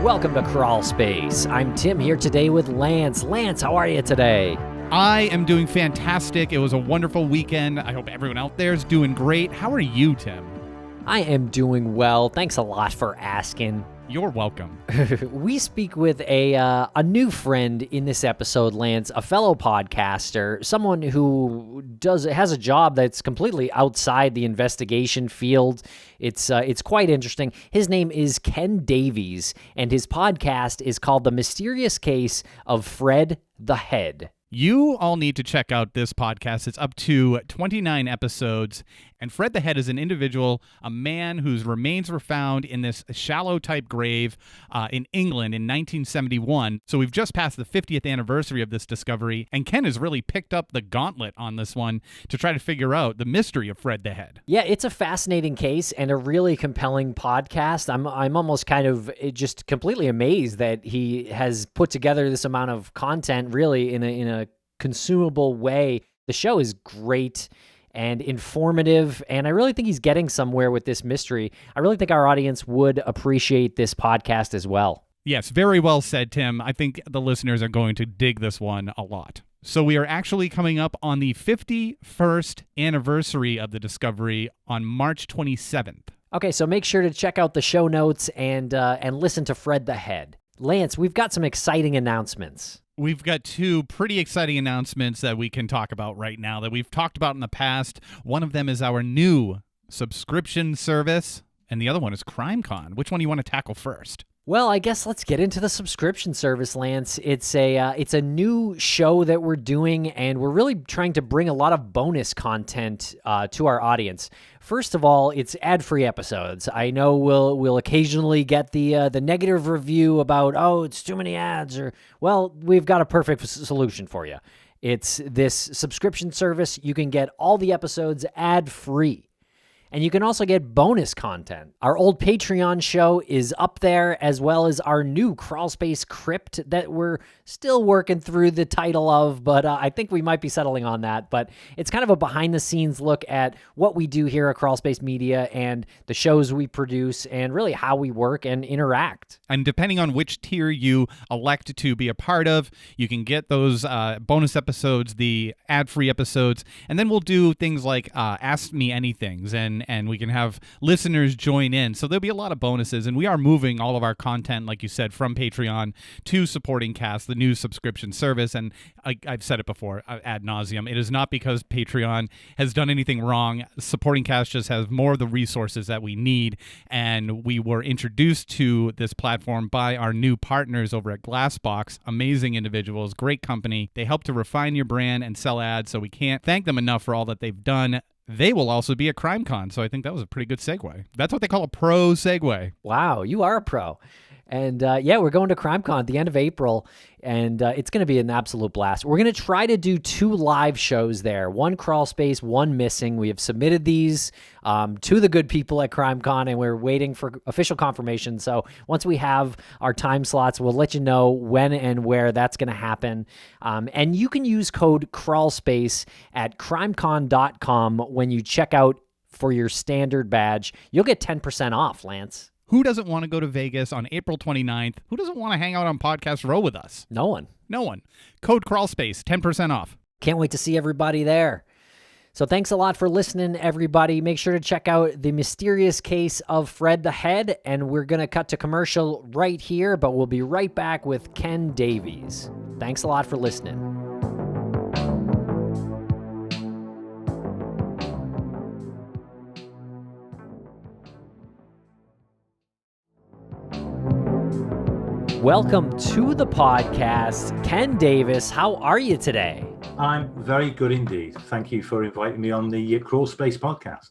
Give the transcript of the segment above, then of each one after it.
Welcome to Crawlspace. I'm Tim here today with Lance. Lance, how are you today? I am doing fantastic. It was a wonderful weekend. I hope everyone out there is doing great. How are you, Tim? I am doing well. Thanks a lot for asking. You're welcome. We speak with a new friend in this episode, Lance, a fellow podcaster, someone who has a job that's completely outside the investigation field. It's quite interesting. His name is Ken Davies, and his podcast is called The Mysterious Case of Fred the Head. You all need to check out this podcast. It's up to 29 episodes. And Fred the Head is an individual, a man whose remains were found in this shallow-type grave in England in 1971. So we've just passed the 50th anniversary of this discovery, and Ken has really picked up the gauntlet on this one to try to figure out the mystery of Fred the Head. Yeah, it's a fascinating case and a really compelling podcast. I'm almost kind of just completely amazed that he has put together this amount of content really in a consumable way. The show is great and informative, and I really think he's getting somewhere with this mystery. I really think our audience would appreciate this podcast as well. Yes, very well said, Tim. I think the listeners are going to dig this one a lot. So we are actually coming up on the 51st anniversary of the discovery on March 27th. Okay, so make sure to check out the show notes and listen to Fred the Head. Lance, we've got some exciting announcements. We've got two pretty exciting announcements that we can talk about right now that we've talked about in the past. One of them is our new subscription service, and the other one is CrimeCon. Which one do you want to tackle first? Well, I guess let's get into the subscription service, Lance. It's a new show that we're doing, and we're really trying to bring a lot of bonus content to our audience. First of all, it's ad-free episodes. I know we'll occasionally get the negative review about, oh, it's too many ads, or, well, we've got a perfect solution for you. It's this subscription service. You can get all the episodes ad-free. And you can also get bonus content. Our old Patreon show is up there, as well as our new Crawlspace Crypt that we're still working through the title of, but I think we might be settling on that. But it's kind of a behind-the-scenes look at what we do here at Crawlspace Media and the shows we produce and really how we work and interact. And depending on which tier you elect to be a part of, you can get those bonus episodes, the ad-free episodes, and then we'll do things like Ask Me Anythings, and we can have listeners join in. So there'll be a lot of bonuses, and we are moving all of our content, like you said, from Patreon to Supporting Cast, the new subscription service. And I've said it before ad nauseum. It is not because Patreon has done anything wrong. Supporting Cast just has more of the resources that we need, and we were introduced to this platform by our new partners over at Glassbox. Amazing individuals, great company. They help to refine your brand and sell ads, so we can't thank them enough for all that they've done. They will also be at CrimeCon, so I think that was a pretty good segue. That's what they call a pro segue. Wow, you are a pro. And yeah, we're going to CrimeCon at the end of April, and it's going to be an absolute blast. We're going to try to do 2 live shows there, one Crawlspace, one missing. We have submitted these to the good people at CrimeCon, and we're waiting for official confirmation. So once we have our time slots, we'll let you know when and where that's going to happen. And you can use code Crawlspace at crimecon.com when you check out for your standard badge. You'll get 10% off, Lance. Who doesn't want to go to Vegas on April 29th? Who doesn't want to hang out on Podcast Row with us? No one. No one. Code Crawlspace, 10% off. Can't wait to see everybody there. So thanks a lot for listening, everybody. Make sure to check out The Mysterious Case of Fred the Head, and we're going to cut to commercial right here, but we'll be right back with Ken Davies. Thanks a lot for listening. Welcome to the podcast, Ken Davies. How are you today? I'm very good indeed. Thank you for inviting me on the Crawlspace podcast.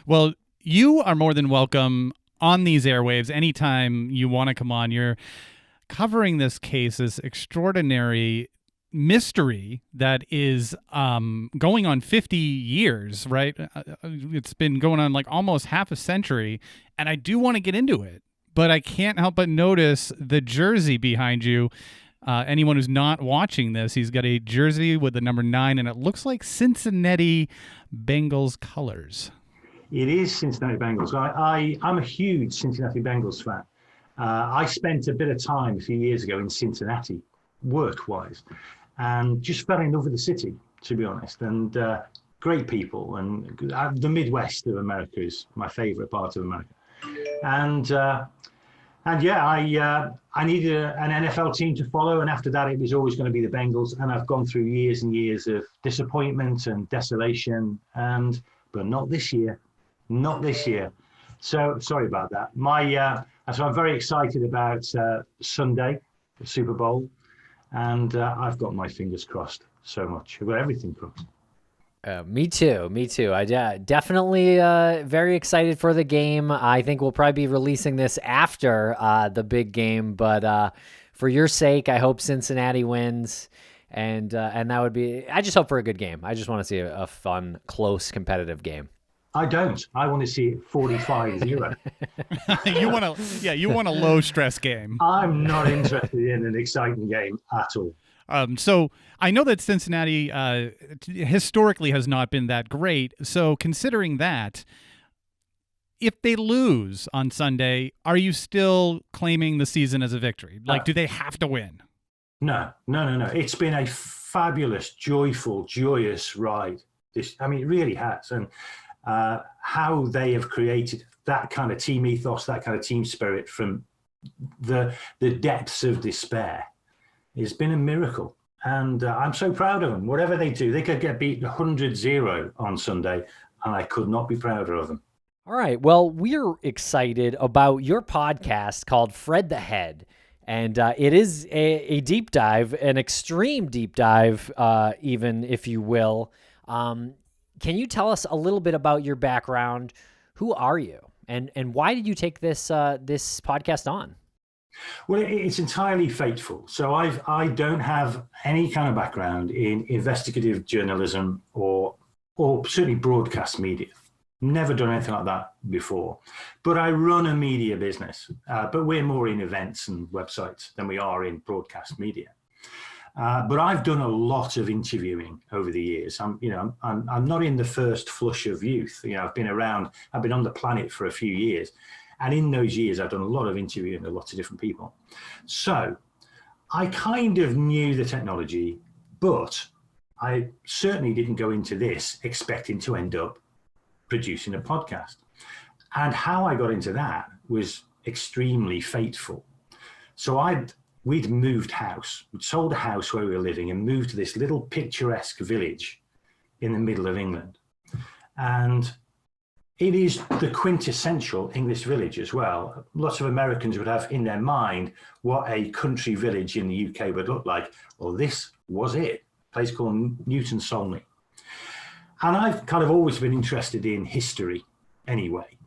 Well, you are more than welcome on these airwaves anytime you want to come on. You're covering this case, this extraordinary mystery that is going on 50 years, right? It's been going on like almost half a century, and I do want to get into it. But I can't help but notice the jersey behind you. Anyone who's not watching this, he's got a jersey with the number 9, and it looks like Cincinnati Bengals colors. It is Cincinnati Bengals. I'm a huge Cincinnati Bengals fan. I spent a bit of time a few years ago in Cincinnati, work-wise, and just fell in love with the city, to be honest. And great people, and the Midwest of America is my favorite part of America. And yeah, I needed an NFL team to follow, and after that, it was always going to be the Bengals. And I've gone through years and years of disappointment and desolation, but not this year, not this year. So sorry about that. So I'm very excited about Sunday, the Super Bowl, and I've got my fingers crossed so much. I've got everything crossed. Me too. Me too. I definitely very excited for the game. I think we'll probably be releasing this after the big game, but for your sake, I hope Cincinnati wins, and that would be. I just hope for a good game. I just want to see a fun, close, competitive game. I don't. I want to see it 45-0. You want a low stress game. I'm not interested in an exciting game at all. So I know that Cincinnati historically has not been that great. So considering that, if they lose on Sunday, are you still claiming the season as a victory? Like, do they have to win? No. It's been a fabulous, joyful, joyous ride. It really has. And how they have created that kind of team ethos, that kind of team spirit from the depths of despair. It's been a miracle, and I'm so proud of them. Whatever they do, they could get beaten 100-0 on Sunday, and I could not be prouder of them. All right. Well, we're excited about your podcast called Fred the Head, and it is a deep dive, an extreme deep dive, even, if you will. Can you tell us a little bit about your background? Who are you, and why did you take this podcast on? Well, it's entirely fateful. So I don't have any kind of background in investigative journalism or certainly broadcast media. Never done anything like that before. But I run a media business. But we're more in events and websites than we are in broadcast media. But I've done a lot of interviewing over the years. I'm not in the first flush of youth. I've been around. I've been on the planet for a few years. And in those years, I've done a lot of interviewing with a lot of different people. So I kind of knew the technology, but I certainly didn't go into this expecting to end up producing a podcast. And how I got into that was extremely fateful. So we'd moved house. We'd sold a house where we were living and moved to this little picturesque village in the middle of England. And it is the quintessential English village as well. Lots of Americans would have in their mind what a country village in the UK would look like. Well, this was it, a place called Newton Solney. And I've kind of always been interested in history anyway.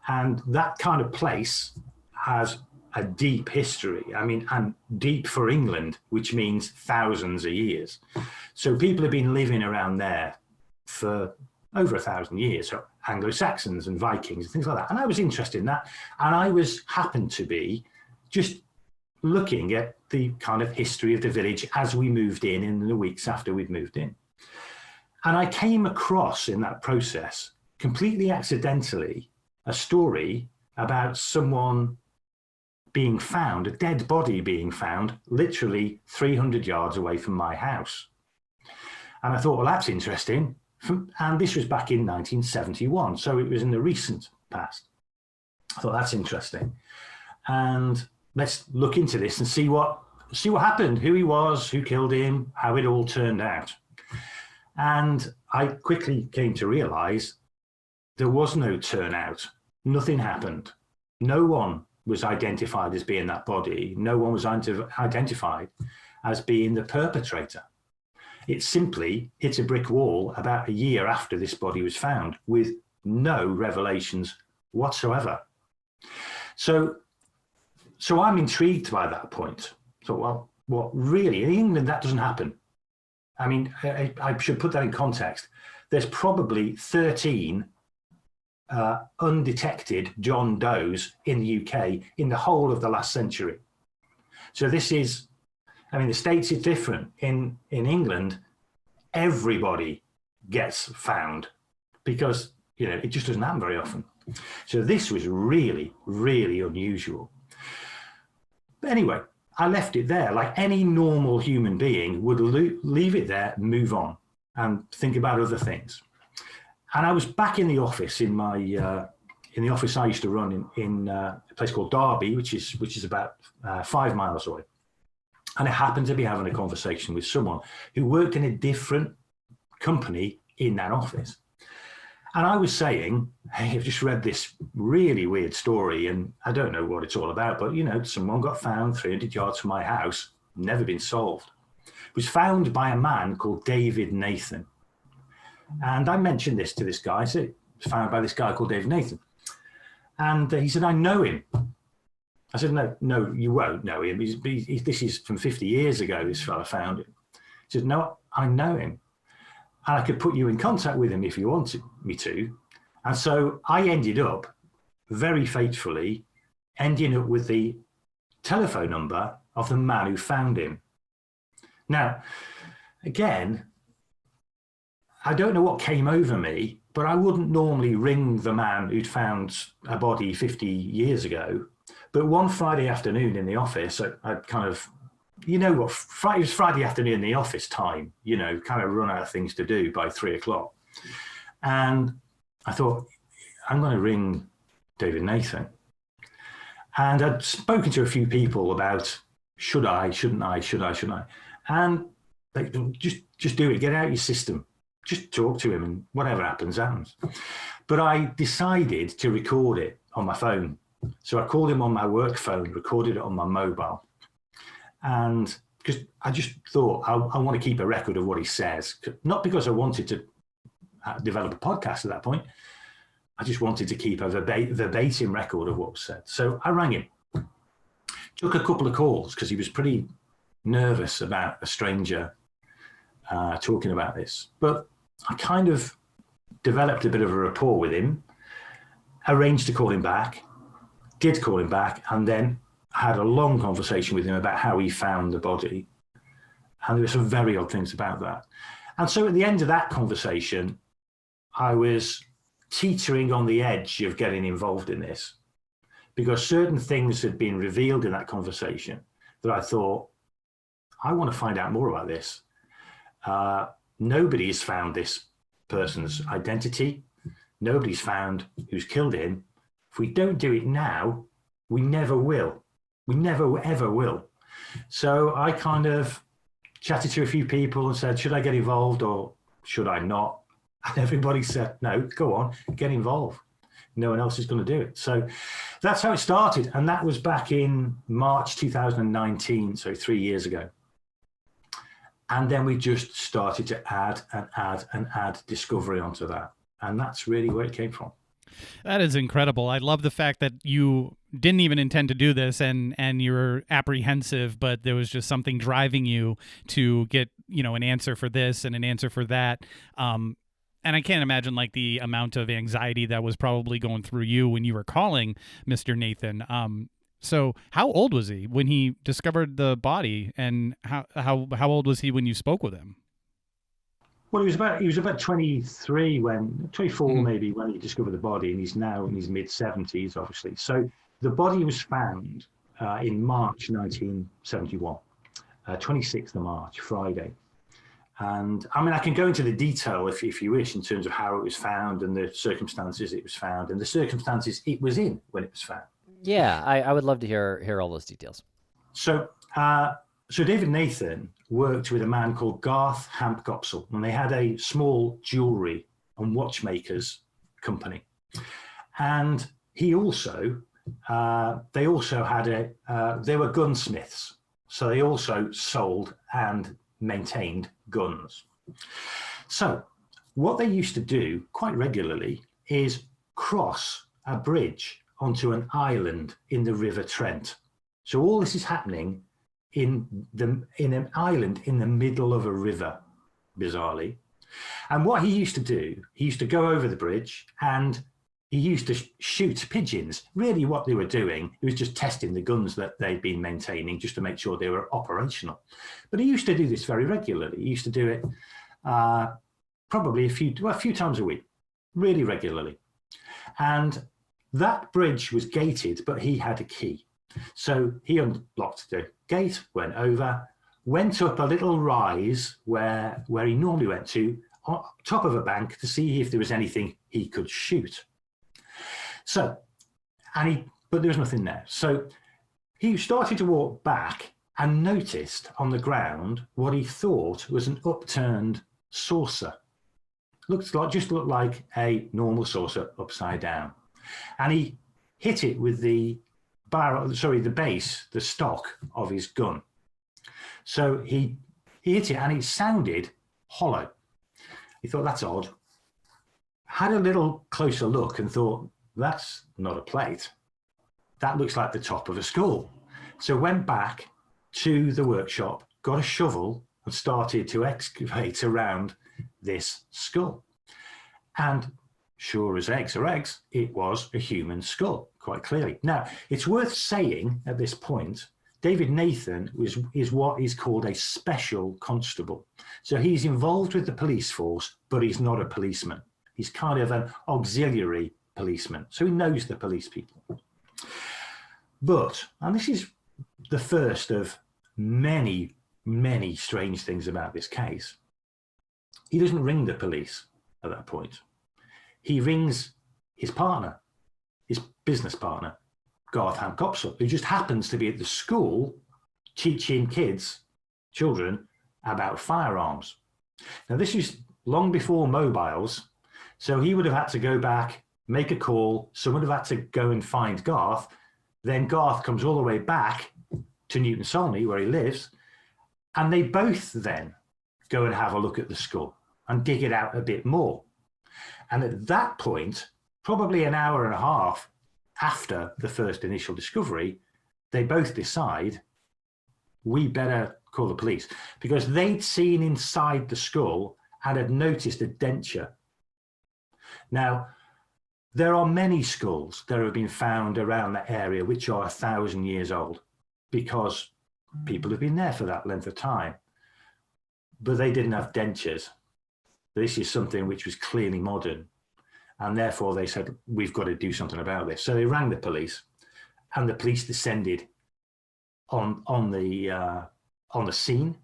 And that kind of place has a deep history. And deep for England, which means thousands of years. So people have been living around there for over 1,000 years, so Anglo-Saxons and Vikings and things like that. And I was interested in that. And I happened to be just looking at the kind of history of the village as we moved in the weeks after we'd moved in. And I came across in that process, completely accidentally, a story about someone being found, a dead body being found, literally 300 yards away from my house. And I thought, well, that's interesting. And this was back in 1971, so it was in the recent past. I thought, that's interesting. And let's look into this and see what happened, who he was, who killed him, how it all turned out. And I quickly came to realize there was no turnout. Nothing happened. No one was identified as being that body. No one was identified as being the perpetrator. It simply hit a brick wall about a year after this body was found with no revelations whatsoever. So I'm intrigued by that point. So, well, what really, in England, that doesn't happen. I should put that in context. There's probably 13 undetected John Does in the UK in the whole of the last century. So this is, the States is different. In England, everybody gets found because, it just doesn't happen very often. So this was really, really unusual. But anyway, I left it there like any normal human being would leave it there, move on, and think about other things. And I was back in the office in the office I used to run in a place called Derby, which is about 5 miles away. And I happened to be having a conversation with someone who worked in a different company in that office. And I was saying, hey, I've just read this really weird story and I don't know what it's all about, but someone got found 300 yards from my house, never been solved. It was found by a man called David Nathan. And I mentioned this to this guy. I said, it was found by this guy called David Nathan. And he said, I know him. I said, no, you won't know him. This is from 50 years ago, this fella found him. He said, no, I know him. And I could put you in contact with him if you wanted me to. And so I ended up, very fatefully, ending up with the telephone number of the man who found him. Now, again, I don't know what came over me, but I wouldn't normally ring the man who'd found a body 50 years ago. But one Friday afternoon in the office, I'd kind of, it was Friday afternoon in the office time, kind of run out of things to do by 3:00. And I thought, I'm going to ring David Nathan. And I'd spoken to a few people about, should I, shouldn't I? And they just do it, get it out of your system. Just talk to him and whatever happens, happens. But I decided to record it on my phone. So I called him on my work phone, recorded it on my mobile. And because I just thought I want to keep a record of what he says, not because I wanted to develop a podcast at that point. I just wanted to keep a verbatim record of what was said. So I rang him, took a couple of calls because he was pretty nervous about a stranger talking about this. But I kind of developed a bit of a rapport with him, arranged to call him back, did call him back, and then had a long conversation with him about how he found the body. And there were some very odd things about that. And so at the end of that conversation, I was teetering on the edge of getting involved in this because certain things had been revealed in that conversation that I thought, I want to find out more about this. Nobody's found this person's identity. Nobody's found who's killed him. If we don't do it now, we never will. We never, ever will. So I kind of chatted to a few people and said, should I get involved or should I not? And everybody said, no, go on, get involved. No one else is going to do it. So that's how it started. And that was back in March 2019, so 3 years ago. And then we just started to add and add and add discovery onto that. And that's really where it came from. That is incredible. I love the fact that you didn't even intend to do this and you're apprehensive, but there was just something driving you to get, an answer for this and an answer for that. And I can't imagine like the amount of anxiety that was probably going through you when you were calling Mr. Nathan. So how old was he when he discovered the body, and how old was he when you spoke with him? Well, he was about 24 maybe when he discovered the body, and he's now in his mid-70s, obviously. So the body was found in March 1971, 26th of March, Friday. And I mean, I can go into the detail if you wish in terms of how it was found and the circumstances it was found and the circumstances it was in when it was found. Yeah, I would love to hear all those details. So David Nathan worked with a man called Garth Hampgopsel, and they had a small jewelry and watchmakers company. And he also, they also had they were gunsmiths. So they also sold and maintained guns. So what they used to do quite regularly is cross a bridge onto an island in the River Trent. So all this is happening in an island in the middle of a river, bizarrely. And what he used to do, he used to go over the bridge and he used to shoot pigeons. Really what they were doing, he was just testing the guns that they'd been maintaining just to make sure they were operational. But he used to do this very regularly. He used to do it probably a few times a week, really regularly. And that bridge was gated, but he had a key. So he unlocked the gate, went over, went up a little rise where he normally went to, on top of a bank, to see if there was anything he could shoot. So, but there was nothing there. So he started to walk back and noticed on the ground what he thought was an upturned saucer. Looked like a normal saucer upside down. And he hit it with the stock of his gun. So he hit it and it sounded hollow. He thought, that's odd. Had a little closer look and thought, that's not a plate. That looks like the top of a skull. So went back to the workshop, got a shovel and started to excavate around this skull. And sure as eggs are eggs, it was a human skull, quite clearly. Now, it's worth saying at this point, David Nathan is what is called a special constable. So he's involved with the police force, but he's not a policeman. He's kind of an auxiliary policeman. So he knows the police people. But, and this is the first of many, many strange things about this case, he doesn't ring the police at that point. He rings his partner, his business partner, Garth Hancopsall, who just happens to be at the school teaching children about firearms. Now, this is long before mobiles, so he would have had to go back, make a call, someone would have had to go and find Garth, then Garth comes all the way back to Newton Solney, where he lives, and they both then go and have a look at the skull and dig it out a bit more. And at that point, probably an hour and a half after the first initial discovery, they both decide we better call the police, because they'd seen inside the skull and had noticed a denture. Now, there are many skulls that have been found around that area which are 1,000 years old, because people have been there for that length of time, but they didn't have dentures. This is something which was clearly modern, and therefore they said, we've got to do something about this. So they rang the police, and the police descended on the scene.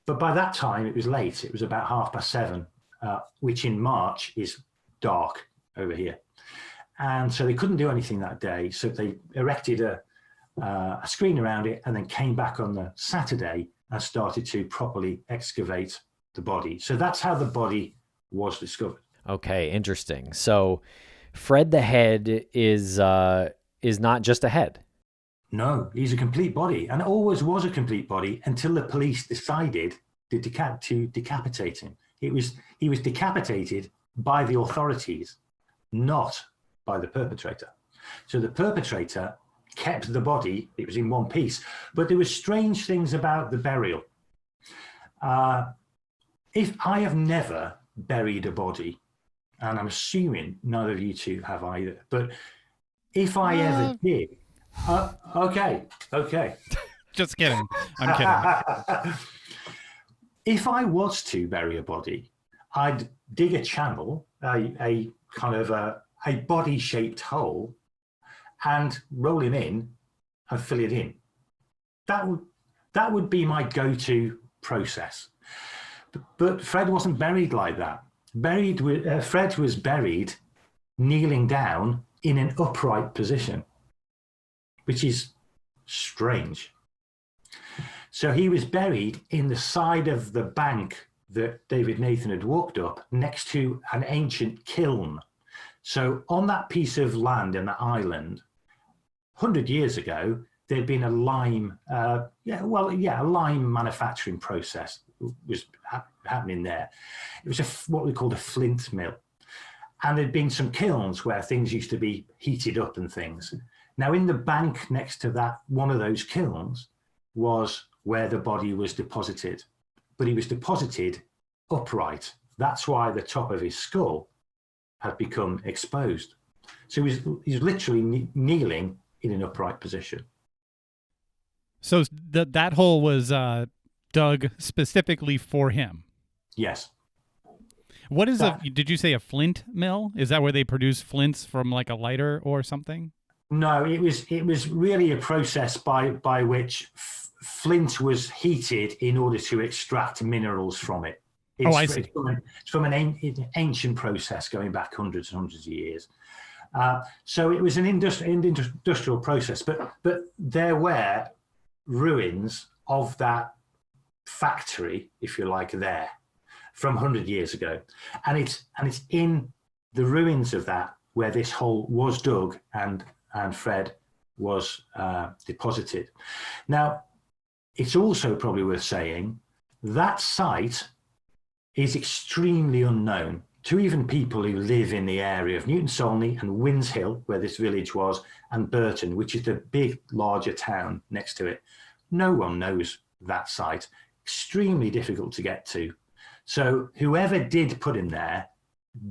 But by that time, it was late. It was about 7:30, which in March is dark over here. And so they couldn't do anything that day. So they erected a screen around it and then came back on the Saturday and started to properly excavate the body. So that's how the body was discovered. Okay, interesting. So Fred the head is not just a head. No, he's a complete body, and always was a complete body until the police decided to decapitate him. He was decapitated by the authorities, not by the perpetrator. So the perpetrator kept the body, it was in one piece, but there were strange things about the burial. If I have never buried a body, and I'm assuming none of you two have either, but if I ever did, okay. Just kidding. I'm kidding. If I was to bury a body, I'd dig a channel, a kind of a body-shaped hole, and roll him in and fill it in. That would be my go-to process. But Fred wasn't buried like that. Fred was buried kneeling down in an upright position, which is strange. So he was buried in the side of the bank that David Nathan had walked up next to an ancient kiln. So on that piece of land in the island, 100 years ago, there'd been a lime manufacturing process was happening there. It was what we called a flint mill. And there'd been some kilns where things used to be heated up and things. Now, in the bank next to that, one of those kilns was where the body was deposited. But he was deposited upright. That's why the top of his skull had become exposed. So he's literally kneeling in an upright position. So that hole was dug specifically for him? Yes. What is did you say a flint mill? Is that where they produce flints from like a lighter or something? No, it was really a process by which flint was heated in order to extract minerals from it. Oh, I see. It's from an ancient process going back hundreds and hundreds of years. So it was an industrial process, but there were ruins of that factory, if you like, there from 100 years ago, and it's in the ruins of that where this hole was dug and Fred was deposited. Now, it's also probably worth saying that site is extremely unknown to even people who live in the area of Newton Solney and Winds Hill, where this village was, and Burton, which is the big, larger town next to it. No one knows that site. Extremely difficult to get to. So whoever did put him there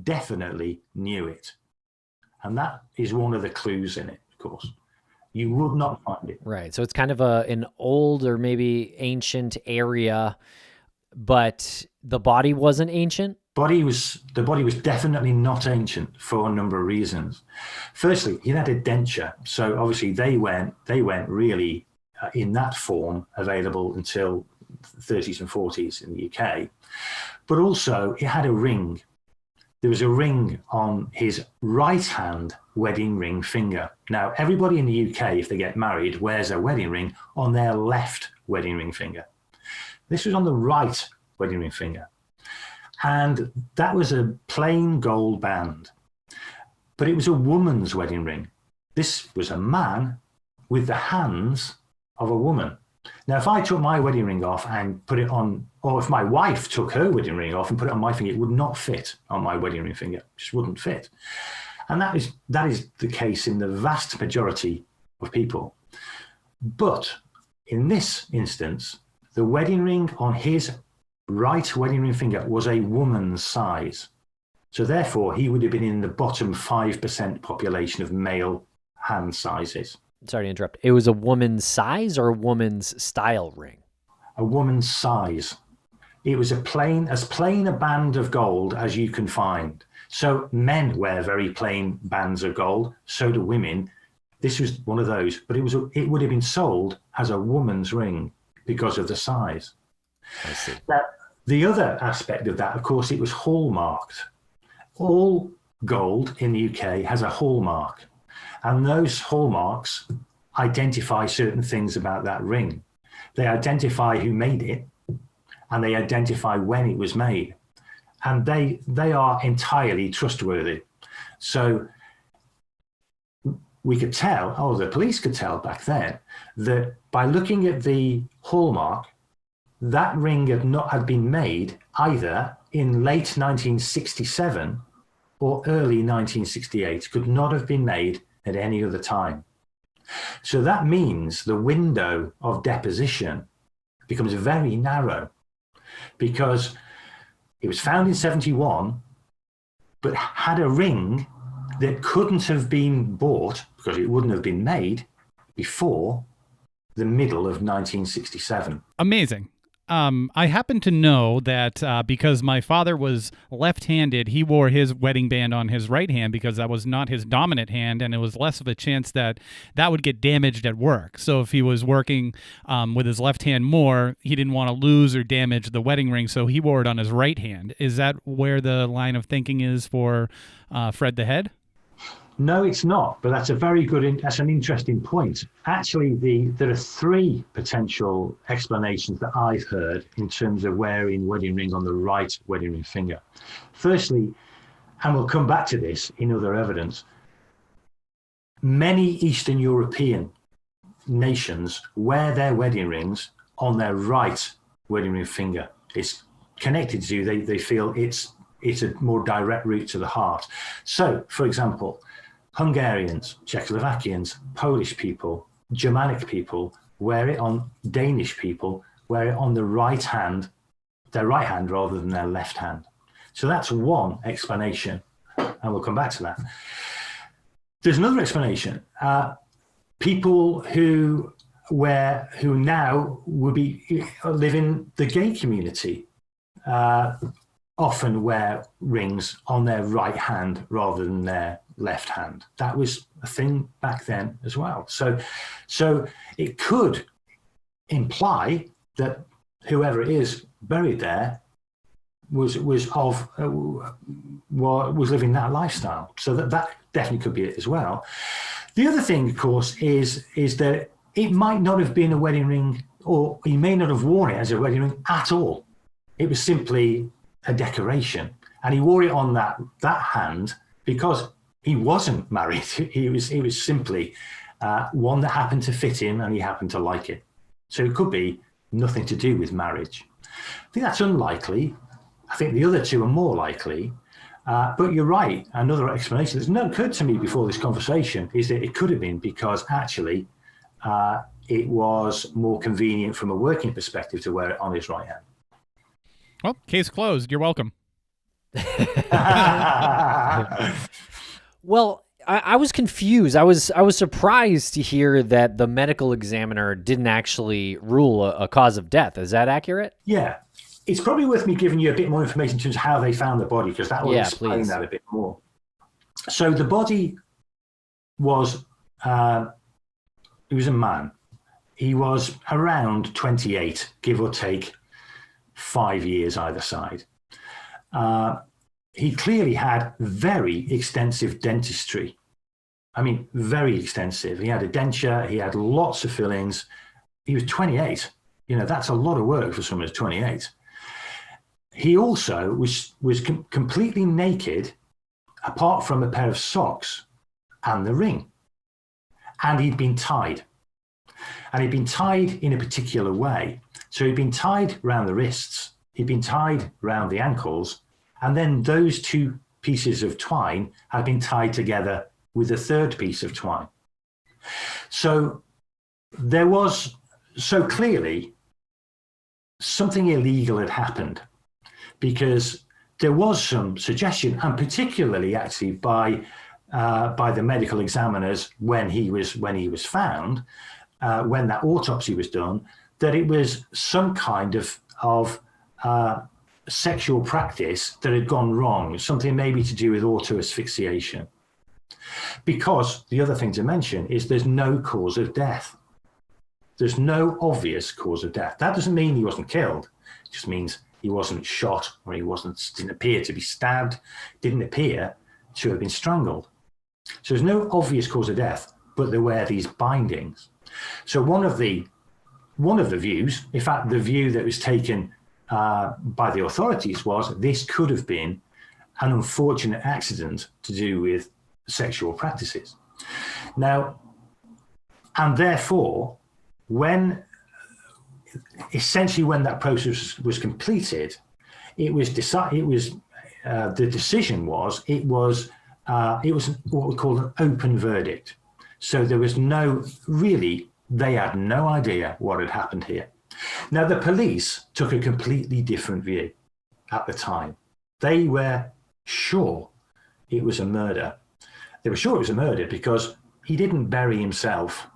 definitely knew it. And that is one of the clues in it, of course. You would not find it. Right. So it's kind of an old or maybe ancient area, but the body wasn't ancient? The body was definitely not ancient for a number of reasons. Firstly, he had a denture. So obviously they weren't really in that form available until the 30s and 40s in the UK. But also he had a ring. There was a ring on his right hand wedding ring finger. Now, everybody in the UK, if they get married, wears a wedding ring on their left wedding ring finger. This was on the right wedding ring finger. And that was a plain gold band. But it was a woman's wedding ring. This was a man with the hands of a woman. Now, if I took my wedding ring off and put it on, or if my wife took her wedding ring off and put it on my finger, it would not fit on my wedding ring finger. It just wouldn't fit. And that is the case in the vast majority of people. But in this instance, the wedding ring on his right wedding ring finger was a woman's size. So therefore, he would have been in the bottom 5% population of male hand sizes. Sorry to interrupt. It was a woman's size or a woman's style ring? A woman's size. It was as plain a band of gold as you can find. So men wear very plain bands of gold. So do women. This was one of those, but it would have been sold as a woman's ring because of the size. I see. Now, the other aspect of that, of course, it was hallmarked. All gold in the UK has a hallmark, and those hallmarks identify certain things about that ring. They identify who made it, and they identify when it was made, and they are entirely trustworthy. So we could tell, or the police could tell back then, that by looking at the hallmark, that ring had been made either in late 1967 or early 1968, could not have been made at any other time. So that means the window of deposition becomes very narrow, because it was found in 71, but had a ring that couldn't have been bought because it wouldn't have been made before the middle of 1967. Amazing. I happen to know that because my father was left-handed, he wore his wedding band on his right hand because that was not his dominant hand, and it was less of a chance that that would get damaged at work. So if he was working with his left hand more, he didn't want to lose or damage the wedding ring, so he wore it on his right hand. Is that where the line of thinking is for Fred the Head? No, it's not, but that's that's an interesting point. Actually, there are three potential explanations that I've heard in terms of wearing wedding ring on the right wedding ring finger. Firstly, and we'll come back to this in other evidence, many Eastern European nations wear their wedding rings on their right wedding ring finger. It's connected to you. They feel it's a more direct route to the heart. So, for example, Hungarians, Czechoslovakians, Polish people, Germanic people wear it on, Danish people wear it on their right hand rather than their left hand. So that's one explanation, and we'll come back to that. There's another explanation. People who now would live in the gay community often wear rings on their right hand rather than their left hand. That was a thing back then as well. So it could imply that whoever it is buried there was living that lifestyle. So that definitely could be it as well. The other thing, of course, is that it might not have been a wedding ring, or he may not have worn it as a wedding ring at all. It was simply a decoration, and he wore it on that hand because he wasn't married. He was simply one that happened to fit him, and he happened to like it. So it could be nothing to do with marriage. I think that's unlikely. I think the other two are more likely. But you're right. Another explanation that's not occurred to me before this conversation is that it could have been because actually it was more convenient from a working perspective to wear it on his right hand. Well, case closed. You're welcome. Well, I was confused. I was surprised to hear that the medical examiner didn't actually rule a cause of death. Is that accurate? Yeah. It's probably worth me giving you a bit more information in terms of how they found the body, because that will explain that a bit more. So the body was, he was a man. He was around 28, give or take 5 years either side. He clearly had very extensive dentistry. I mean, very extensive. He had a denture. He had lots of fillings. He was 28. You know, that's a lot of work for someone who's 28. He also was completely naked, apart from a pair of socks and the ring. And he'd been tied. And he'd been tied in a particular way. So he'd been tied around the wrists. He'd been tied around the ankles. And then those two pieces of twine had been tied together with a third piece of twine. So there was, so clearly, something illegal had happened, because there was some suggestion, and particularly actually by the medical examiners when he was found, when that autopsy was done, that it was some kind of sexual practice that had gone wrong, something maybe to do with auto asphyxiation. Because the other thing to mention is there's no cause of death. There's no obvious cause of death. That doesn't mean he wasn't killed. It just means he wasn't shot, or didn't appear to be stabbed, didn't appear to have been strangled. So there's no obvious cause of death, but there were these bindings. So one of the views, in fact, the view that was taken by the authorities was this could have been an unfortunate accident to do with sexual practices. Now, and therefore, when that process was completed, it was the decision was it was what we call an open verdict. So there was they had no idea what had happened here. Now, the police took a completely different view at the time. They were sure it was a murder. They were sure it was a murder because he didn't bury himself,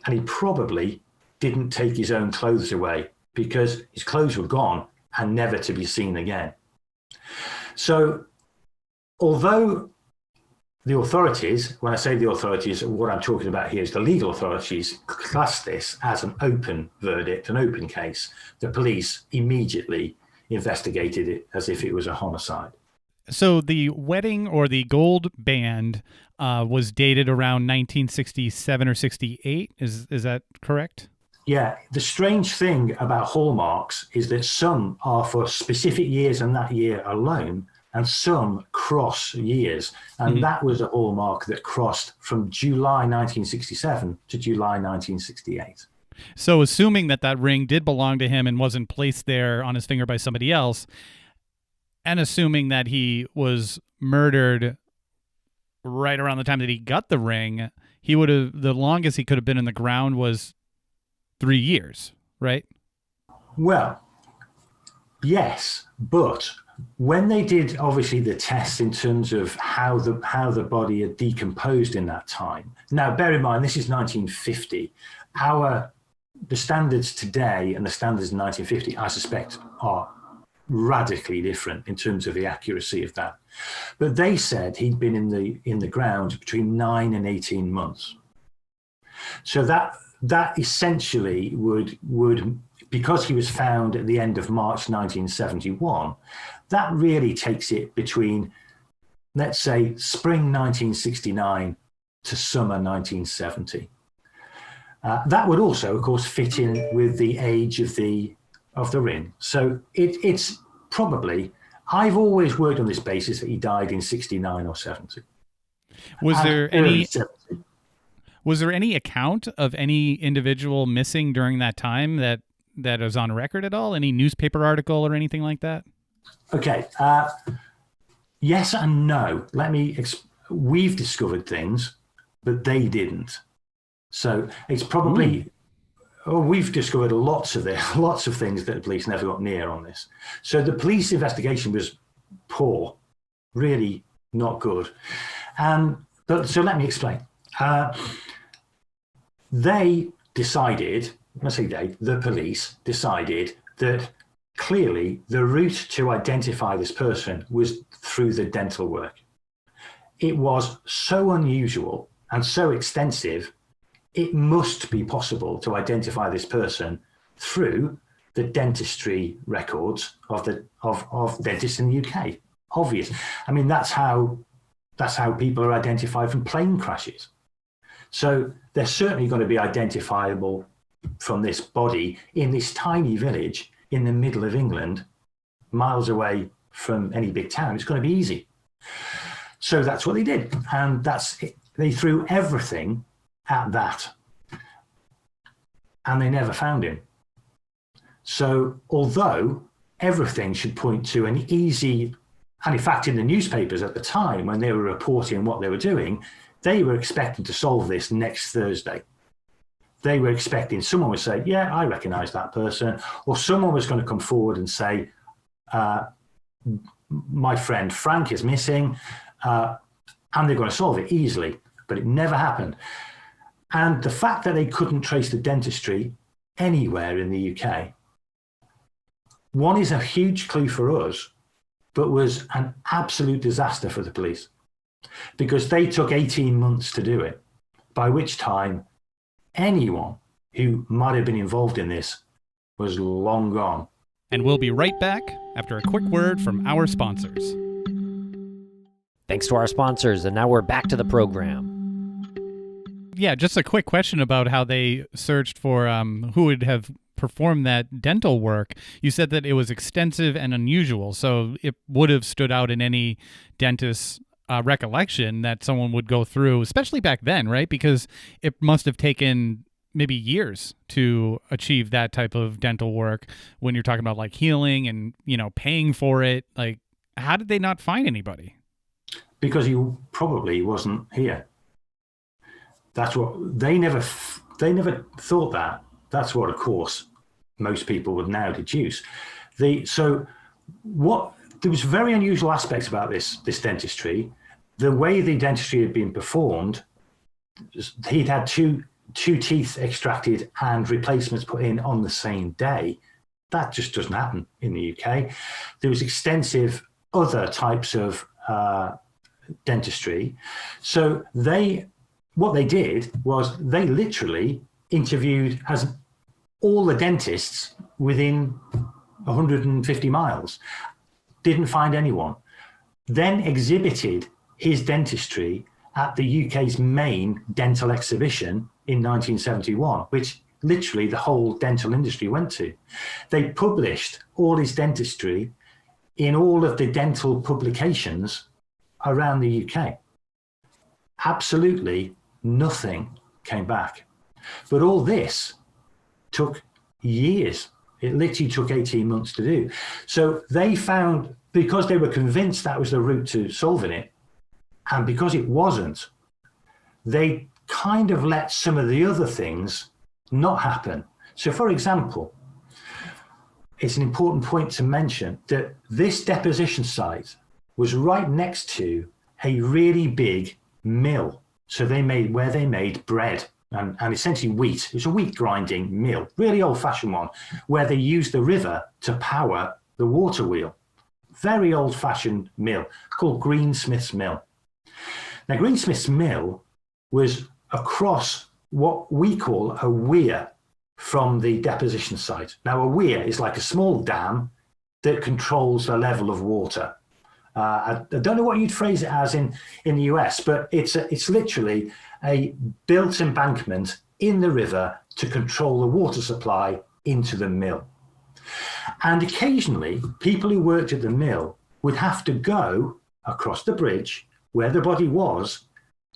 and he probably didn't take his own clothes away because his clothes were gone and never to be seen again. So although the authorities, when I say the authorities, what I'm talking about here is the legal authorities, class this as an open verdict, an open case, the police immediately investigated it as if it was a homicide. So the wedding, or the gold band, was dated around 1967 or 68. Is that correct? Yeah. The strange thing about hallmarks is that some are for specific years and that year alone, and some cross years. And that was a hallmark that crossed from July 1967 to July 1968. So assuming that ring did belong to him and wasn't placed there on his finger by somebody else, and assuming that he was murdered right around the time that he got the ring, the longest he could have been in the ground was 3 years, right? Well, yes, but when they did obviously the tests in terms of how the body had decomposed in that time. Now, bear in mind, this is 1950. The standards today and the standards in 1950, I suspect, are radically different in terms of the accuracy of that. But they said he'd been in the ground between 9 and 18 months. So that essentially would, because he was found at the end of March 1971, that really takes it between, let's say, spring 1969 to summer 1970. That would also, of course, fit in with the age of the ring. So it's probably, I've always worked on this basis that he died in 69 or 70. Was there any account of any individual missing during that time that is on record at all? Any newspaper article or anything like that? Okay. Yes and no. We've discovered things, but they didn't. So it's probably, we've discovered lots of things that the police never got near on this. So the police investigation was poor, really not good. So let me explain. They decided, the police decided that clearly the route to identify this person was through the dental work. It was so unusual and so extensive, it must be possible to identify this person through the dentistry records of dentists in the UK. Obvious. I mean, that's how people are identified from plane crashes. So they're certainly going to be identifiable from this body in this tiny village in the middle of England, miles from any big town. It's going to be easy. So that's what they did. And that's it. They threw everything at that. And they never found him. So although everything should point to an easy, and in fact, in the newspapers at the time, when they were reporting what they were doing, they were expecting to solve this next Thursday. They were expecting someone would say, yeah, I recognize that person. Or someone was going to come forward and say, my friend Frank is missing, and they're going to solve it easily. But it never happened. And the fact that they couldn't trace the dentistry anywhere in the UK, one is a huge clue for us, but was an absolute disaster for the police because they took 18 months to do it, by which time anyone who might have been involved in this was long gone. And we'll be right back after a quick word from our sponsors. Thanks to our sponsors, and now we're back to the program. Yeah, just a quick question about how they searched for who would have performed that dental work. You said that it was extensive and unusual, so it would have stood out in any dentist's recollection that someone would go through, especially back then, right? Because it must have taken maybe years to achieve that type of dental work when you're talking about like healing and, paying for it. Like, how did they not find anybody? Because he probably wasn't here. That's what they never thought that. That's what, of course, most people would now deduce. There was very unusual aspects about this dentistry. The way the dentistry had been performed, he'd had two teeth extracted and replacements put in on the same day. That just doesn't happen in the UK. There was extensive other types of dentistry. So what they did was they literally interviewed all the dentists within 150 miles, didn't find anyone, then exhibited his dentistry at the UK's main dental exhibition in 1971, which literally the whole dental industry went to. They published all his dentistry in all of the dental publications around the UK. Absolutely nothing came back. But all this took years. It literally took 18 months to do. So they found, because they were convinced that was the route to solving it, and because it wasn't, they kind of let some of the other things not happen. So for example, it's an important point to mention that this deposition site was right next to a really big mill. So they made bread and essentially wheat. It was a wheat grinding mill, really old fashioned one, where they used the river to power the water wheel. Very old-fashioned mill called Greensmith's Mill. Now, Greensmith's Mill was across what we call a weir from the deposition site. Now, a weir is like a small dam that controls the level of water. I don't know what you'd phrase it as in the US, but it's literally a built embankment in the river to control the water supply into the mill. And occasionally, people who worked at the mill would have to go across the bridge where the body was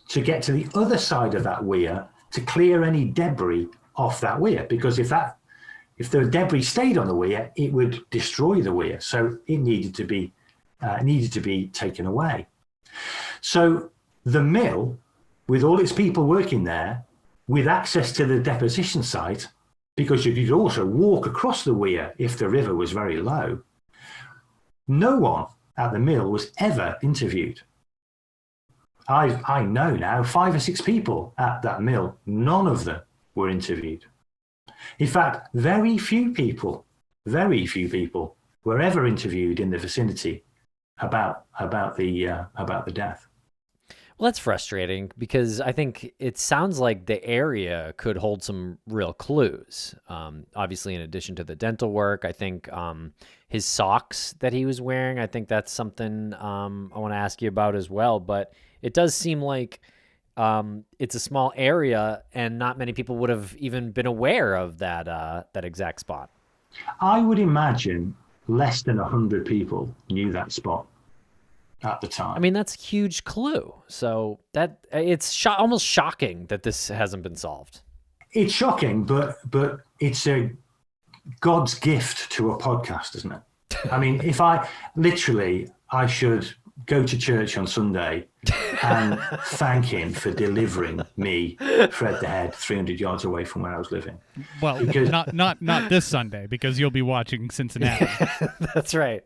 to get to the other side of that weir to clear any debris off that weir, because if the debris stayed on the weir, it would destroy the weir. So it needed to be taken away. So the mill, with all its people working there, with access to the deposition site, because you could also walk across the weir if the river was very low, no one at the mill was ever interviewed. I know now 5 or 6 people at that mill, none of them were interviewed. In fact, very few people were ever interviewed in the vicinity about the death. Well, that's frustrating because I think it sounds like the area could hold some real clues. Obviously, in addition to the dental work, I think his socks that he was wearing, I think that's something I want to ask you about as well. But it does seem like it's a small area and not many people would have even been aware of that exact spot. I would imagine less than 100 people knew that spot at the time. I mean, that's a huge clue. So that it's almost shocking that this hasn't been solved. It's shocking, but it's a God's gift to a podcast, isn't it? I mean, if I should go to church on Sunday and thank him for delivering me, Fred the Head, 300 yards away from where I was living. Well, because not this Sunday, because you'll be watching Cincinnati. That's right.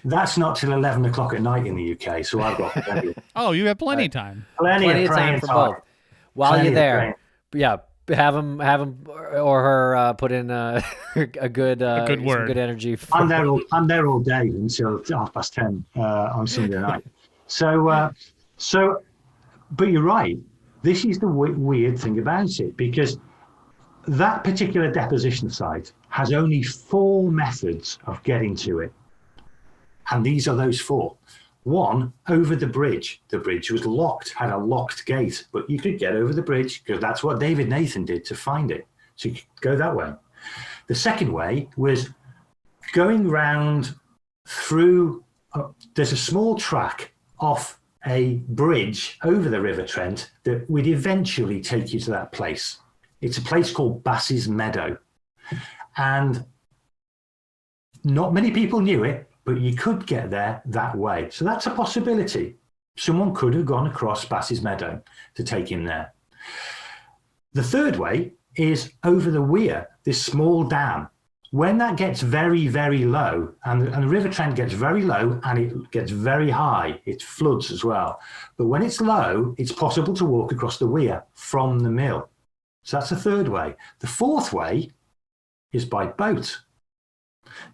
That's not till 11 o'clock at night in the UK, so I've got plenty. Oh, you have plenty of time. Plenty of time for both. While you're there, yeah, have him or her put in a good word, some good energy. I'm there all day until 10:30 on Sunday night. So, but you're right. This is the weird thing about it, because that particular deposition site has only 4 methods of getting to it. And these are those 4. 1, over the bridge. The bridge was locked, had a locked gate, but you could get over the bridge because that's what David Nathan did to find it. So you could go that way. The second way was going round through, there's a small track off a bridge over the River Trent that would eventually take you to that place. It's a place called Bass's Meadow. And not many people knew it, but you could get there that way. So that's a possibility. Someone could have gone across Bass's Meadow to take him there. The third way is over the weir, this small dam. When that gets very, very low, and the River Trent gets very low and it gets very high, it floods as well. But when it's low, it's possible to walk across the weir from the mill. So that's the third way. The fourth way is by boat.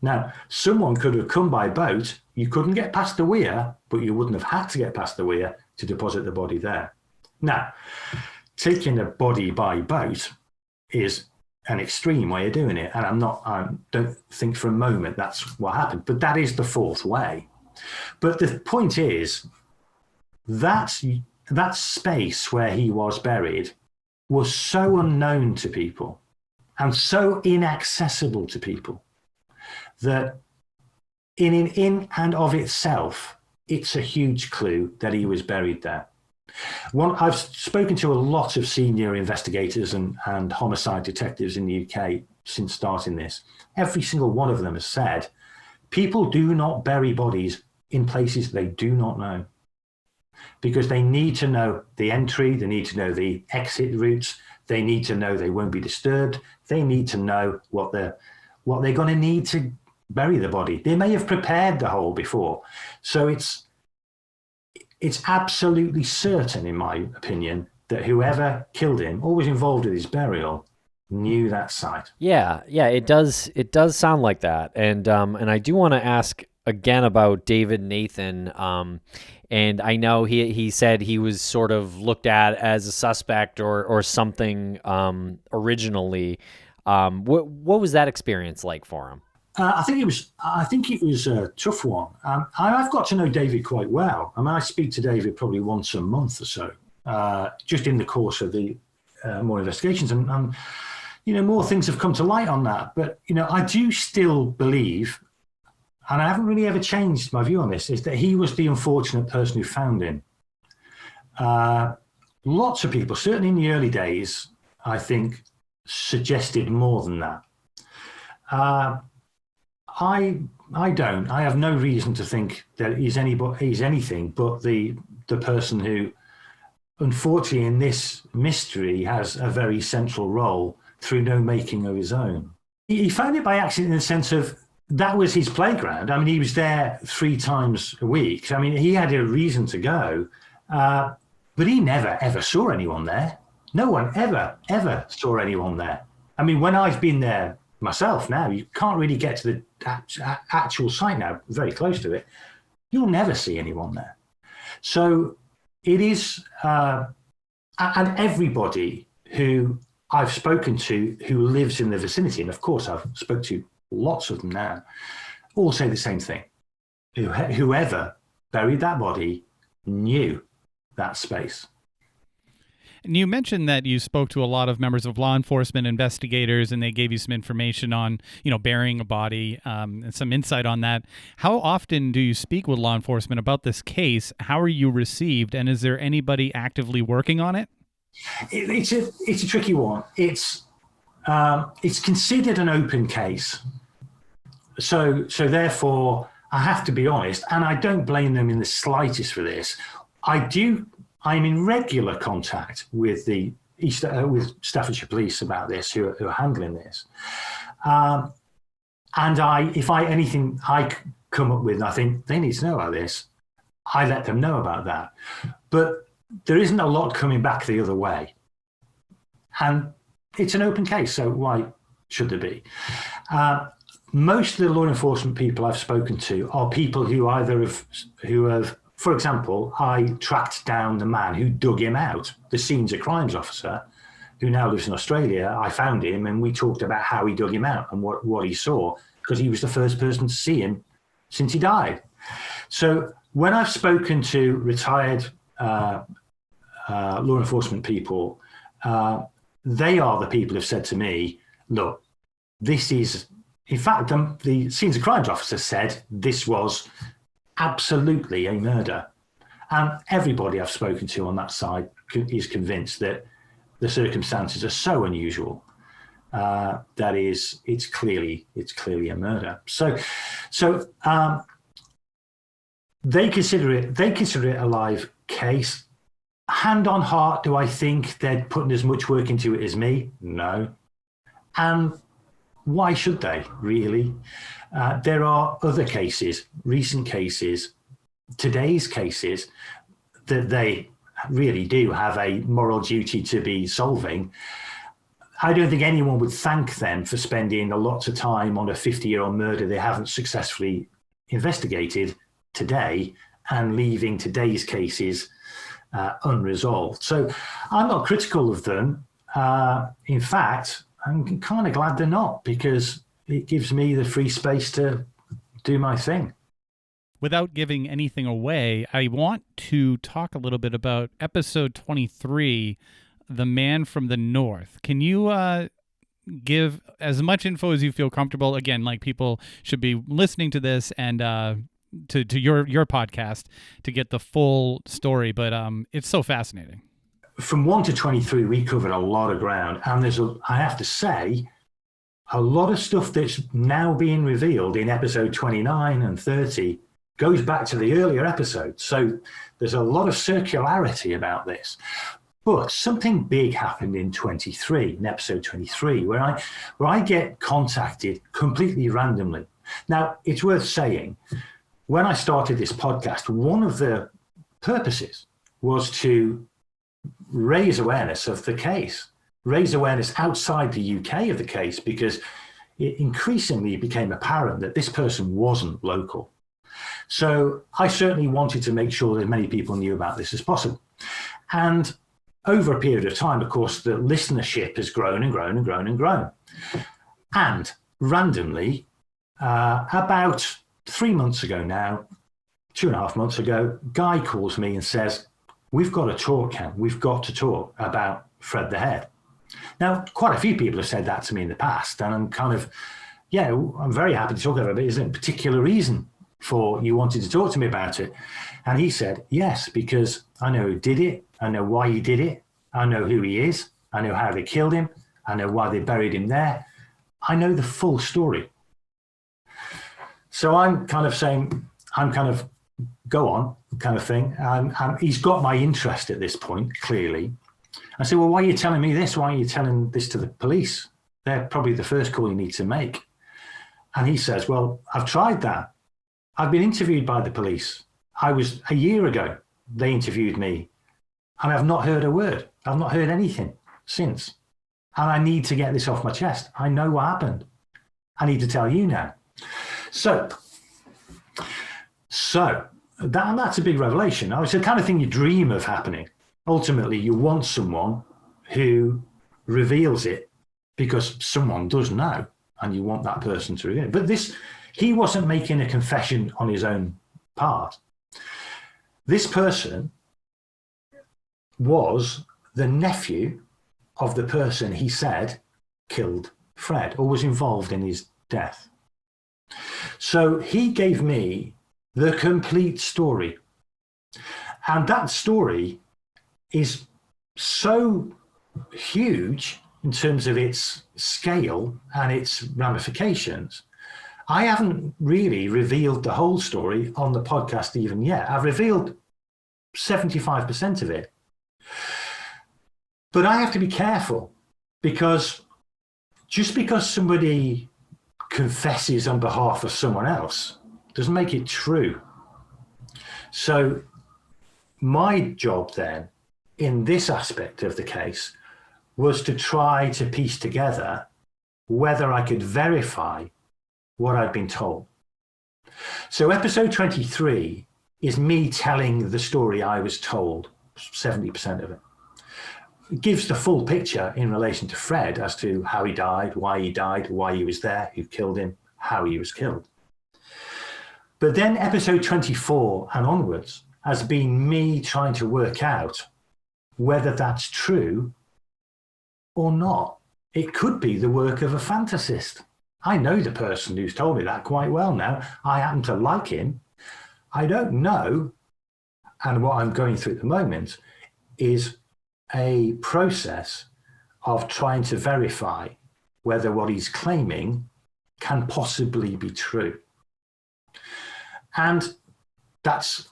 Now, someone could have come by boat. You couldn't get past the weir, but you wouldn't have had to get past the weir to deposit the body there. Now, taking a body by boat is an extreme way of doing it. And I don't think for a moment that's what happened, but that is the fourth way. But the point is that space where he was buried was so unknown to people and so inaccessible to people that in and of itself, it's a huge clue that he was buried there. I've spoken to a lot of senior investigators and homicide detectives in the UK since starting this. Every single one of them has said, people do not bury bodies in places they do not know, because they need to know the entry, they need to know the exit routes, they need to know they won't be disturbed, they need to know what they're going to need to bury the body. They may have prepared the hole before. So it's absolutely certain, in my opinion, that whoever killed him or was involved with his burial knew that site. Yeah, it does. It does sound like that, and I do want to ask again about David Nathan. And I know he said he was sort of looked at as a suspect or something originally. What was that experience like for him? I think it was a tough one. I've got to know David quite well. I mean, I speak to David probably once a month or so, just in the course of the more investigations, and more things have come to light on that. But I do still believe, and I haven't really ever changed my view on this, is that he was the unfortunate person who found him. Lots of people, certainly in the early days, I think, suggested more than that. I don't. I have no reason to think that he's anything but the person who, unfortunately, in this mystery, has a very central role through no making of his own. He found it by accident in the sense of that was his playground. I mean, he was there 3 times a week. I mean, he had a reason to go, but he never, ever saw anyone there. No one ever saw anyone there. I mean, when I've been there myself now, you can't really get to the actual site now, very close to it. You'll never see anyone there. So it is, and everybody who I've spoken to who lives in the vicinity, and of course I've spoken to lots of them now, all say the same thing. Whoever buried that body knew that space. And you mentioned that you spoke to a lot of members of law enforcement, investigators, and they gave you some information on, burying a body, and some insight on that. How often do you speak with law enforcement about this case? How are you received? And is there anybody actively working on it? It's a tricky one. It's considered an open case. So therefore, I have to be honest, and I don't blame them in the slightest for this. I'm in regular contact with with Staffordshire Police about this, who are handling this. And if anything I come up with, and I think they need to know about this, I let them know about that. But there isn't a lot coming back the other way. And it's an open case, so why should there be? Most of the law enforcement people I've spoken to are people who have, for example, I tracked down the man who dug him out, the scenes of crimes officer, who now lives in Australia. I found him and we talked about how he dug him out and what he saw, because he was the first person to see him since he died. So when I've spoken to retired law enforcement people, they are the people who've said to me, look, this is, in fact, the scenes of crimes officer said this was absolutely a murder. And everybody I've spoken to on that side is convinced that the circumstances are so unusual that it's clearly a murder. So they consider it a live case. Hand on heart, do I think they're putting as much work into it as me? No. And why should they, really? There are other cases, recent cases, today's cases, that they really do have a moral duty to be solving. I don't think anyone would thank them for spending a lot of time on a 50-year-old murder they haven't successfully investigated today and leaving today's cases unresolved. So I'm not critical of them. In fact, I'm kind of glad they're not, because it gives me the free space to do my thing. Without giving anything away, I want to talk a little bit about episode 23, The Man from the North. Can you give as much info as you feel comfortable? Again, like, people should be listening to this and to your podcast to get the full story, but it's so fascinating. From 1 to 23, we covered a lot of ground, and I have to say, a lot of stuff that's now being revealed in episode 29 and 30 goes back to the earlier episodes. So there's a lot of circularity about this. But something big happened in episode 23, where I get contacted completely randomly. Now, it's worth saying, when I started this podcast, one of the purposes was to raise awareness of the case, raise awareness outside the UK of the case, because it increasingly became apparent that this person wasn't local. So I certainly wanted to make sure that as many people knew about this as possible. And over a period of time, of course, the listenership has grown and grown and grown and grown. And randomly, about 3 months ago now, 2.5 months ago, Guy calls me and says, we've got to talk, Ken. We've got to talk about Fred the Head. Now, quite a few people have said that to me in the past, and I'm kind of, yeah, I'm very happy to talk about it. Is there a particular reason for you wanted to talk to me about it? And he said, yes, because I know who did it. I know why he did it. I know who he is. I know how they killed him. I know why they buried him there. I know the full story. So I'm kind of saying, I'm kind of, go on kind of thing. He's got my interest at this point, clearly. I said, well, why are you telling me this? Why are you telling this to the police? They're probably the first call you need to make. And he says, well, I've tried that. I've been interviewed by the police. A year ago, they interviewed me, and I've not heard a word. I've not heard anything since. And I need to get this off my chest. I know what happened. I need to tell you now. So that's a big revelation. It's the kind of thing you dream of happening. Ultimately, you want someone who reveals it because someone does know, and you want that person to reveal it. But he wasn't making a confession on his own part. This person was the nephew of the person he said killed Fred, or was involved in his death. So he gave me the complete story. And that story is so huge in terms of its scale and its ramifications. I haven't really revealed the whole story on the podcast even yet. I've revealed 75% of it. But I have to be careful, because just because somebody confesses on behalf of someone else doesn't make it true. So my job then, in this aspect of the case, was to try to piece together whether I could verify what I'd been told. So episode 23 is me telling the story I was told, 70% of it. It gives the full picture in relation to Fred as to how he died, why he was there, who killed him, how he was killed. But then episode 24 and onwards has been me trying to work out whether that's true or not. It could be the work of a fantasist. I know the person who's told me that quite well now. I happen to like him. I don't know. And what I'm going through at the moment is a process of trying to verify whether what he's claiming can possibly be true. And that's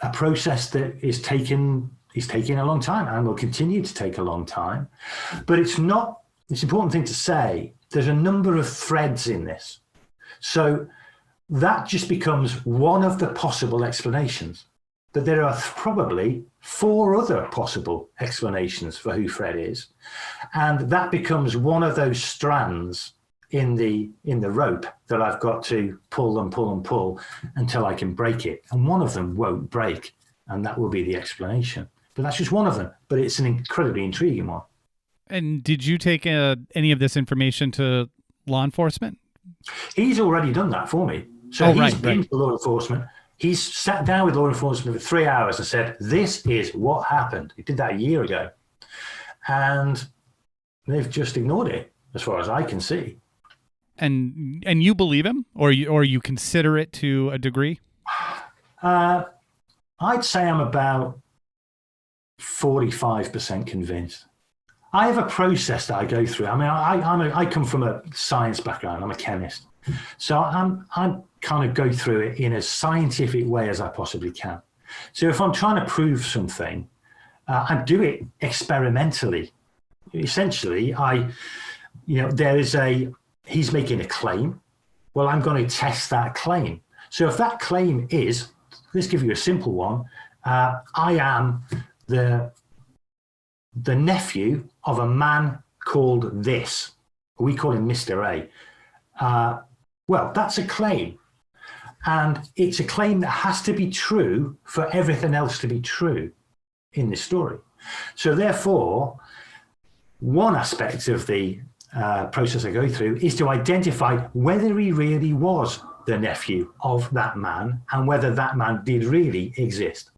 a process that is taking a long time and will continue to take a long time. But it's an important thing to say, there's a number of threads in this. So that just becomes one of the possible explanations. But there are probably 4 other possible explanations for who Fred is. And that becomes one of those strands in the rope that I've got to pull and pull and pull until I can break it. And one of them won't break, and that will be the explanation. But that's just one of them. But it's an incredibly intriguing one. And did you take any of this information to law enforcement? He's already done that for me. So he's been to law enforcement. He's sat down with law enforcement for 3 hours and said, this is what happened. He did that a year ago. And they've just ignored it, as far as I can see. And you believe him, or you consider it to a degree? I'd say I'm about 45% convinced. I have a process that I go through. I mean, I come from a science background. I'm a chemist. So I'm kind of go through it in as scientific way as I possibly can. So if I'm trying to prove something, I do it experimentally. Essentially, he's making a claim. Well, I'm going to test that claim. So if that claim is, let's give you a simple one. I am the nephew of a man called this. We call him Mr. A. Well, that's a claim. And it's a claim that has to be true for everything else to be true in this story. So therefore, one aspect of the process I go through is to identify whether he really was the nephew of that man and whether that man did really exist.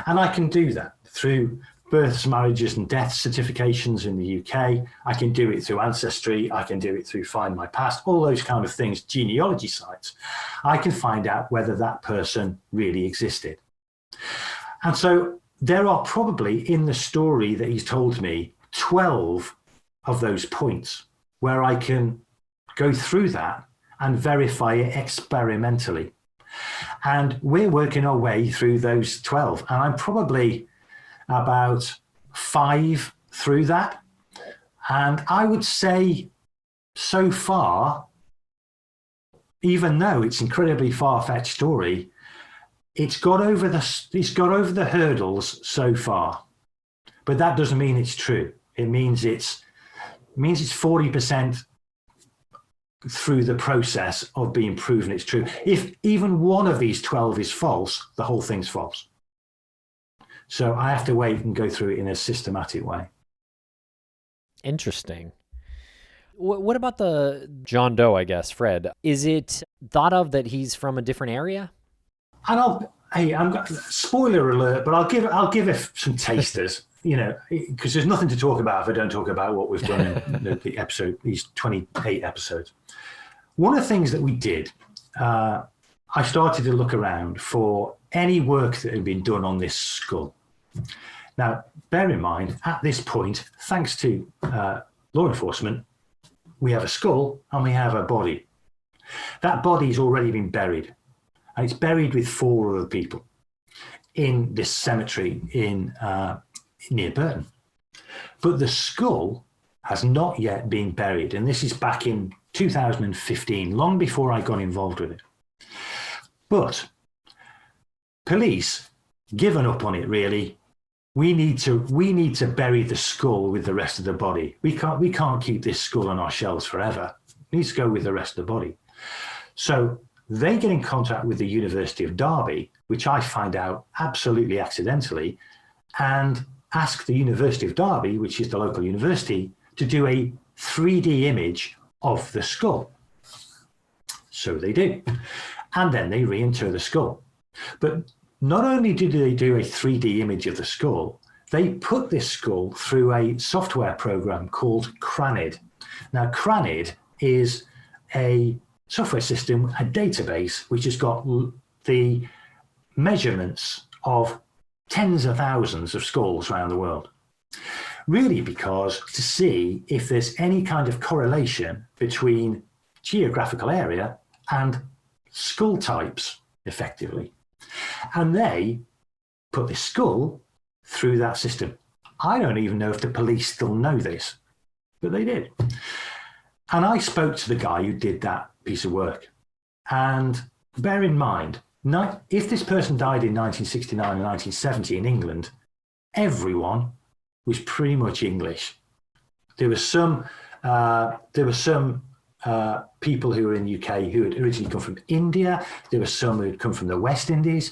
And I can do that through births, marriages and death certifications in the UK. I can do it through Ancestry. I can do it through Find My Past, all those kind of things, genealogy sites. I can find out whether that person really existed. And so there are probably in the story that he's told me 12 of those points where I can go through that and verify it experimentally. And we're working our way through those 12. And I'm probably about 5 through that. And I would say so far, even though it's incredibly far-fetched story, it's got over the hurdles so far. But that doesn't mean it's true. It means it's 40% through the process of being proven it's true. If even one of these 12 is false, the whole thing's false. So I have to wait and go through it in a systematic way. Interesting. What about the John Doe, I guess, Fred? Is it thought of that he's from a different area? And I'm spoiler alert, but I'll give it some tasters, because there's nothing to talk about if I don't talk about what we've done in the episode, these 28 episodes. One of the things that we did, I started to look around for any work that had been done on this skull. Now, bear in mind, at this point, thanks to law enforcement, we have a skull and we have a body. That body's already been buried, and it's buried with 4 other people in this cemetery near Burton. But the skull has not yet been buried, and this is back in 2015, long before I got involved with it. But police given up on it, really. We need to bury the skull with the rest of the body. We can't keep this skull on our shelves forever. It needs to go with the rest of the body. So they get in contact with the University of Derby, which I find out absolutely accidentally, and ask the University of Derby, which is the local university, to do a 3D image of the skull. So they do. And then they reinter the skull. But not only did they do a 3D image of the skull, they put this skull through a software program called Cranid. Now, Cranid is a software system, a database, which has got the measurements of tens of thousands of skulls around the world. Really because to see if there's any kind of correlation between geographical area and skull types, effectively. And they put this skull through that system. I don't even know if the police still know this, but they did. And I spoke to the guy who did that piece of work. And bear in mind, if this person died in 1969 and 1970 in England, everyone was pretty much English. There were some people who were in the UK who had originally come from India. There were some who had come from the West Indies.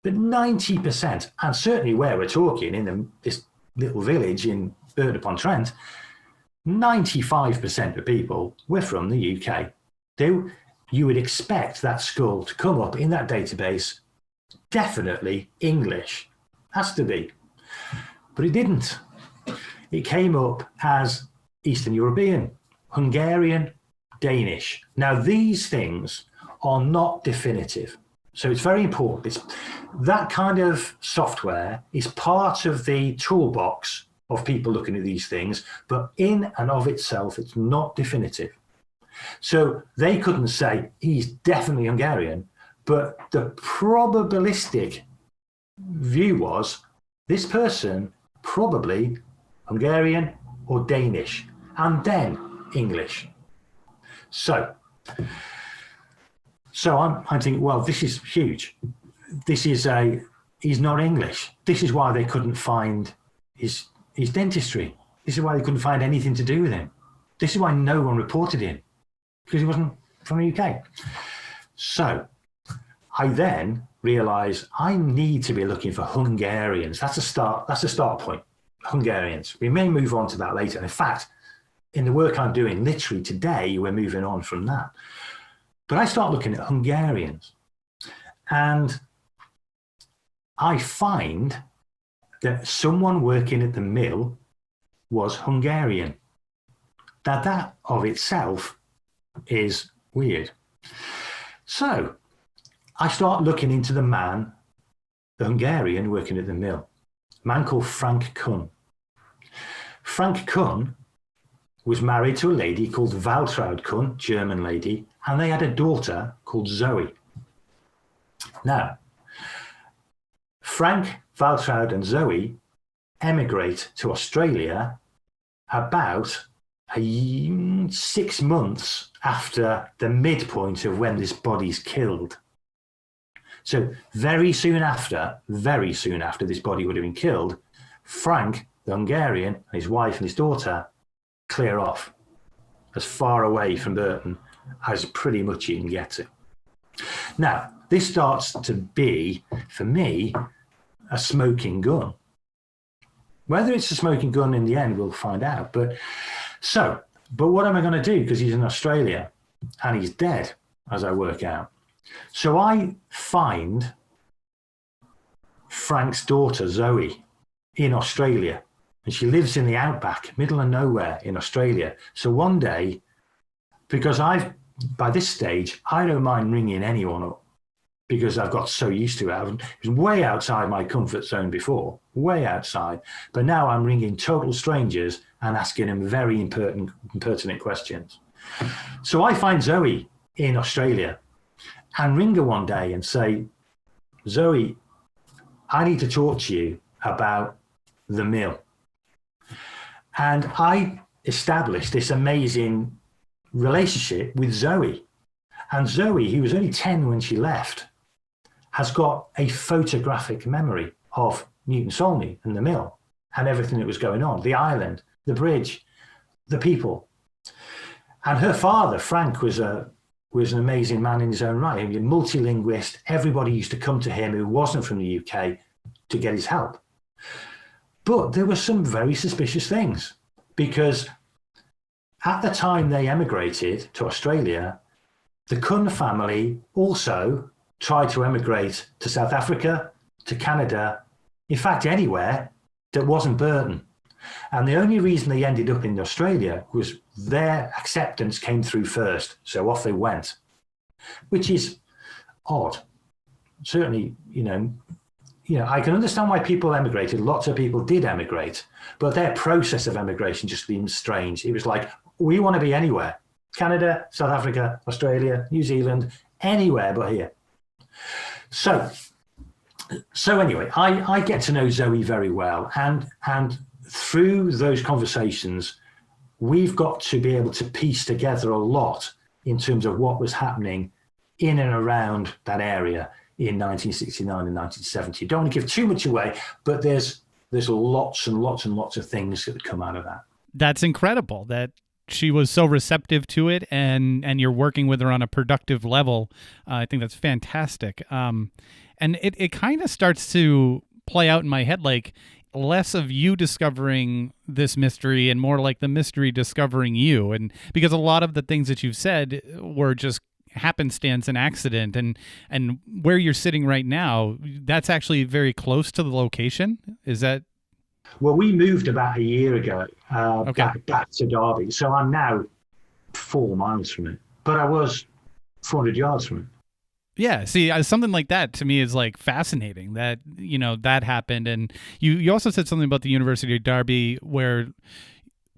But 90%, and certainly where we're talking, in this little village in Burton-upon-Trent, 95% of people were from the UK. You would expect that skull to come up in that database, definitely English. Has to be. But it didn't. It came up as Eastern European, Hungarian, Danish. Now, these things are not definitive. So it's very important. That kind of software is part of the toolbox of people looking at these things, but in and of itself, it's not definitive. So they couldn't say he's definitely Hungarian, but the probabilistic view was this person probably Hungarian or Danish, and then English. So I'm thinking, well, this is huge. He's not English. This is why they couldn't find his dentistry. This is why they couldn't find anything to do with him. This is why no one reported him, because he wasn't from the UK. So I then realised I need to be looking for Hungarians. That's a start point. Hungarians. We may move on to that later. In fact, in the work I'm doing, literally today, we're moving on from that. But I start looking at Hungarians, and I find that someone working at the mill was Hungarian. Now that of itself is weird. So I start looking into the Hungarian working at the mill, a man called Frank Kuhn. Frank Kuhn was married to a lady called Waltraud Kuhn, German lady, and they had a daughter called Zoe. Now, Frank, Waltraud and Zoe emigrate to Australia about 6 months after the midpoint of when this body's killed. So very soon after this body would have been killed, Frank, the Hungarian, and his wife and his daughter clear off as far away from Burton as pretty much you can get to. Now, this starts to be, for me, a smoking gun. Whether it's a smoking gun in the end, we'll find out. But what am I going to do? Because he's in Australia and he's dead, as I work out. So I find Frank's daughter, Zoe, in Australia. And she lives in the outback, middle of nowhere in Australia. So one day, because by this stage, I don't mind ringing anyone up because I've got so used to it. It was way outside my comfort zone before, way outside. But now I'm ringing total strangers and asking them very impertinent questions. So I find Zoe in Australia and ring her one day and say, Zoe, I need to talk to you about the mill. And I established this amazing relationship with Zoe. And Zoe, who was only 10 when she left, has got a photographic memory of Newton Solney and the mill and everything that was going on, the island, the bridge, the people. And her father, Frank, was an amazing man in his own right. He was a multilingualist. Everybody used to come to him who wasn't from the UK to get his help. But there were some very suspicious things because at the time they emigrated to Australia, the Kuhn family also tried to emigrate to South Africa, to Canada, in fact, anywhere that wasn't Burton. And the only reason they ended up in Australia was their acceptance came through first. So off they went, which is odd. Certainly, I can understand why people emigrated. Lots of people did emigrate, but their process of emigration just seems strange. It was like, we want to be anywhere. Canada, South Africa, Australia, New Zealand, anywhere but here. So anyway, I get to know Zoe very well. And through those conversations, we've got to be able to piece together a lot in terms of what was happening in and around that area in 1969 and 1970. Don't want to give too much away, but there's lots and lots and lots of things that would come out of that. That's incredible that she was so receptive to it and you're working with her on a productive level. I think that's fantastic. And it kind of starts to play out in my head, like less of you discovering this mystery and more like the mystery discovering you. And because a lot of the things that you've said were just happenstance and accident, and where you're sitting right now, that's actually very close to the location. Is that? Well, we moved about a year ago Okay. back to Derby. So I'm now 4 miles from it, but I was 400 yards from it. Yeah, see, something like that to me is like fascinating that, that happened. And you also said something about the University of Derby where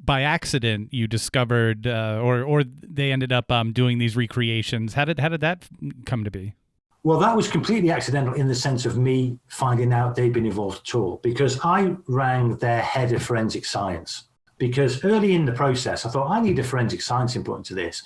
by accident you discovered or they ended up doing these recreations. How did that come to be? Well, that was completely accidental in the sense of me finding out they'd been involved at all, because I rang their head of forensic science because early in the process, I thought I need a forensic science input into this.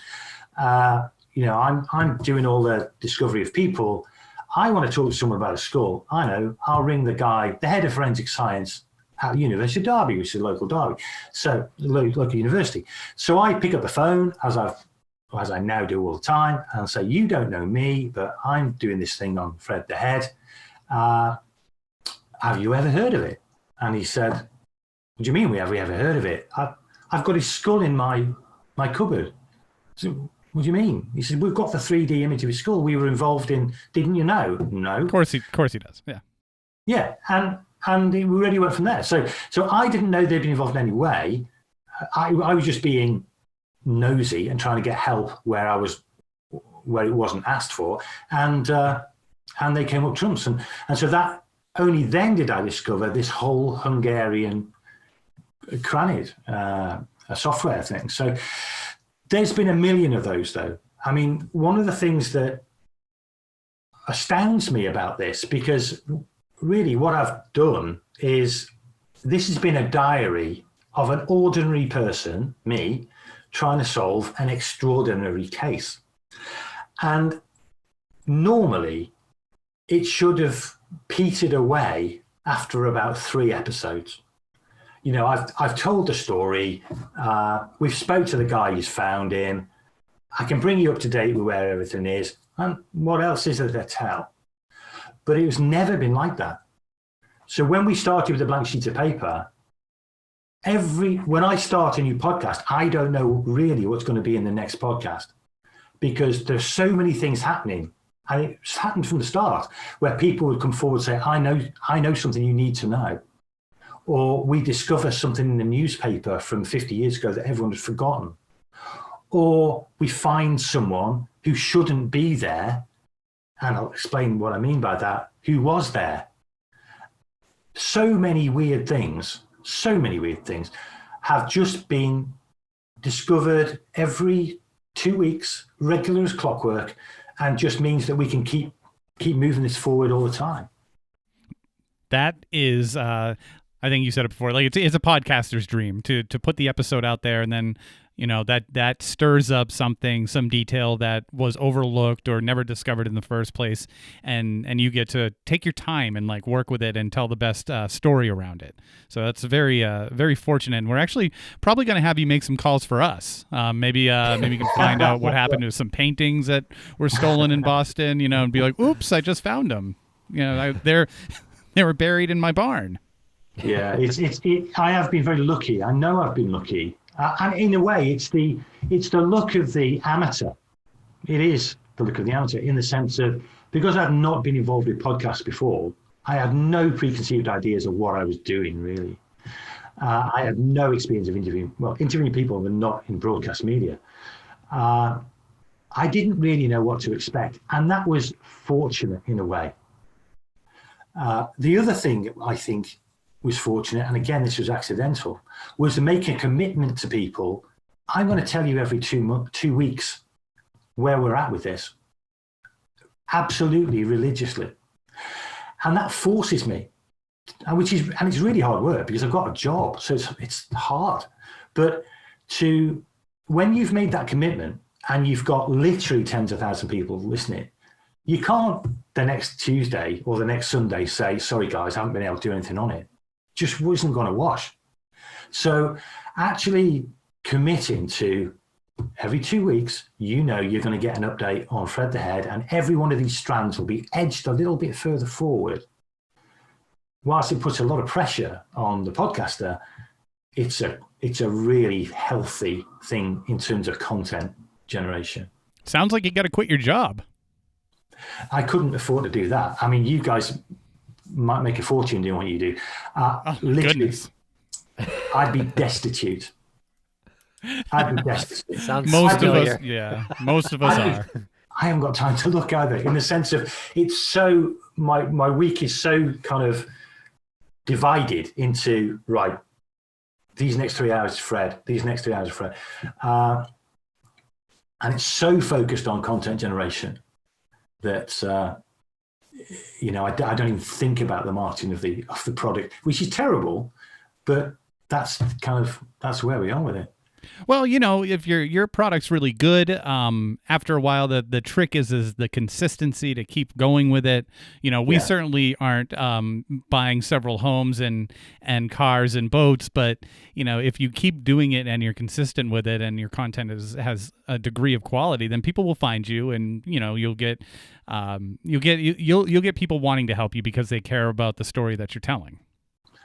I'm doing all the discovery of people. I want to talk to someone about a skull. I know, I'll ring the guy, the head of forensic science at the University of Derby, which is a local Derby, so local university. So I pick up the phone, as I now do all the time, and say, you don't know me, but I'm doing this thing on Fred the Head. Have you ever heard of it? And he said, what do you mean have we ever heard of it? I've got his skull in my cupboard. So, what do you mean? He said, we've got the 3D image of his skull. We were involved in, didn't you know? No. Of course he does. Yeah. Yeah. And we really went from there. So I didn't know they'd been involved in any way. I was just being nosy and trying to get help where it wasn't asked for. And they came up trumps. And so that only then did I discover this whole Hungarian cranid, a software thing. So there's been a million of those, though. I mean, one of the things that astounds me about this, because really what I've done is this has been a diary of an ordinary person, me, trying to solve an extraordinary case. And normally it should have petered away after about 3 episodes. You know, I've told the story. We've spoke to the guy who's found him. I can bring you up to date with where everything is. And what else is there to tell? But it's never been like that. So when we started with a blank sheet of paper, when I start a new podcast, I don't know really what's going to be in the next podcast, because there's so many things happening. And it's happened from the start, where people would come forward and say, I know something you need to know. Or we discover something in the newspaper from 50 years ago that everyone had forgotten. Or we find someone who shouldn't be there, and I'll explain what I mean by that, who was there. So many weird things have just been discovered every 2 weeks, regular as clockwork, and just means that we can keep moving this forward all the time. That is, I think you said it before, like it's a podcaster's dream to put the episode out there, and then, you know, that stirs up some detail that was overlooked or never discovered in the first place, and you get to take your time and like work with it and tell the best story around it. So that's very very fortunate. And we're actually probably going to have you make some calls for us. Maybe you can find out what happened to some paintings that were stolen in Boston. You know, and be like, "Oops, I just found them." You know, they were buried in my barn. Yeah, I have been very lucky. I know I've been lucky. And in a way, it's the look of the amateur. It is the look of the amateur, in the sense of, because I've not been involved with podcasts before, I had no preconceived ideas of what I was doing, really. I had no experience of interviewing people that are not in broadcast media. I didn't really know what to expect, and that was fortunate in a way. The other thing I think was fortunate, and again, this was accidental, was to make a commitment to people. I'm going to tell you every 2 weeks where we're at with this, absolutely religiously, and that forces me, and it's really hard work because I've got a job, so it's hard. But when you've made that commitment and you've got literally tens of thousands of people listening, you can't the next Tuesday or the next Sunday say, "Sorry guys, I haven't been able to do anything on it." Just wasn't going to wash. So actually committing to every 2 weeks, you know, you're going to get an update on Fred the Head, and every one of these strands will be edged a little bit further forward. Whilst it puts a lot of pressure on the podcaster, it's a really healthy thing in terms of content generation. Sounds like you got to quit your job. I couldn't afford to do that. I mean, you guys might make a fortune doing what you do. Goodness. I'd be destitute. Sounds most familiar. of us, yeah, most of us are. I haven't got time to look either, in the sense of it's so, my week is so kind of divided into, right, these next 3 hours, Fred, these next 3 hours, Fred. And it's so focused on content generation that, you know, I don't even think about the marketing of the product, which is terrible, but that's where we are with it. Well, if your product's really good, after a while, the trick is the consistency to keep going with it. We certainly aren't buying several homes and cars and boats, but if you keep doing it and you're consistent with it and your content has a degree of quality, then people will find you, and you'll get people wanting to help you because they care about the story that you're telling.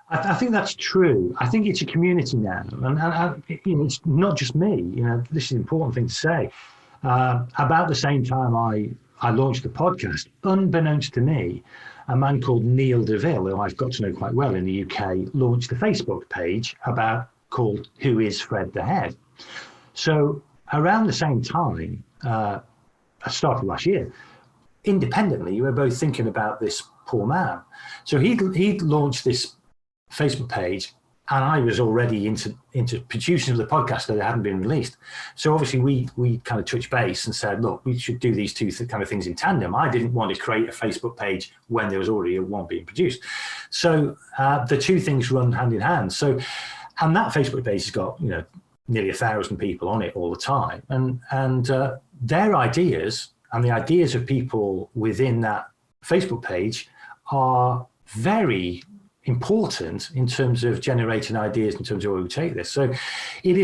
I think that's true. I think it's a community now, and it's not just me. This is an important thing to say. About the same time I launched the podcast, unbeknownst to me, a man called Neil DeVille, who I've got to know quite well in the UK, launched the Facebook page called "Who is Fred the Head?" So around the same time, I started last year. Independently, we were both thinking about this poor man. So he'd launched this Facebook page, and I was already into producing the podcast that hadn't been released. So obviously we kind of touched base and said, look, we should do these two kind of things in tandem. I didn't want to create a Facebook page when there was already one being produced. So the two things run hand in hand. So, and that Facebook page has got nearly 1,000 people on it all the time, and their ideas and the ideas of people within that Facebook page are very important in terms of generating ideas in terms of where we take this. So it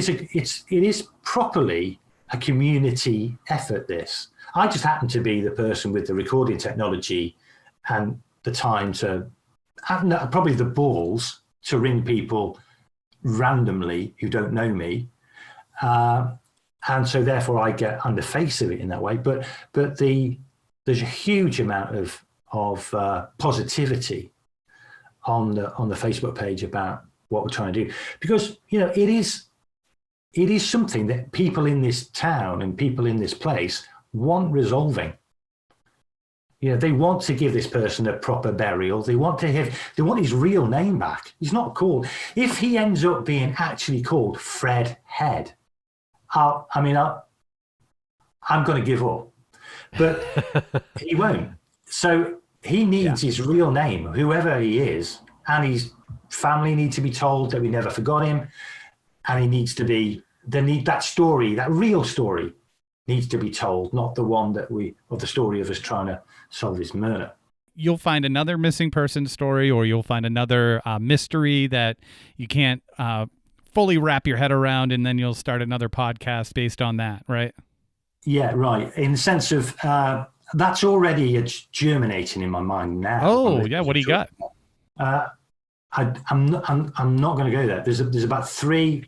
is properly a community effort, this. I just happen to be the person with the recording technology and the time to have probably the balls to ring people randomly who don't know me. And so therefore I'm the face of it in that way. But there's a huge amount of positivity on the Facebook page about what we're trying to do, because it is something that people in this town and people in this place want resolving. They want to give this person a proper burial. They want his real name back. He's not called. If he ends up being actually called Fred Head, I'm going to give up, but he won't. So he needs his real name, whoever he is, and his family need to be told that we never forgot him, and he needs to be that story, that real story, needs to be told, not the one of the story of us trying to solve his murder. You'll find another missing person story, or you'll find another mystery that you can't fully wrap your head around, and then you'll start another podcast based on that, right? Yeah, right. In the sense of that's already germinating in my mind now. Oh, yeah. What do you got? I'm not going to go there. There's about three